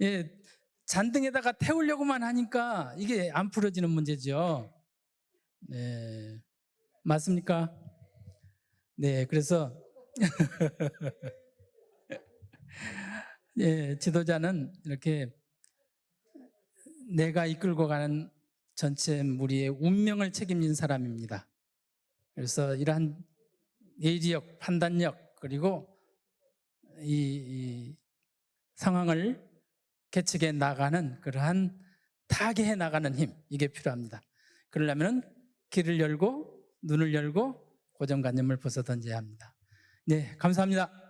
예, 잔등에다가 태우려고만 하니까 이게 안 풀어지는 문제죠. 네, 맞습니까? 네, 그래서 예, 지도자는 이렇게 내가 이끌고 가는 전체 무리의 운명을 책임진 사람입니다. 그래서 이러한 예지력, 판단력, 그리고 이 상황을 개척해 나가는 그러한 타개해 나가는 힘, 이게 필요합니다. 그러려면 귀를 열고 눈을 열고 고정관념을 벗어 던져야 합니다. 네, 감사합니다.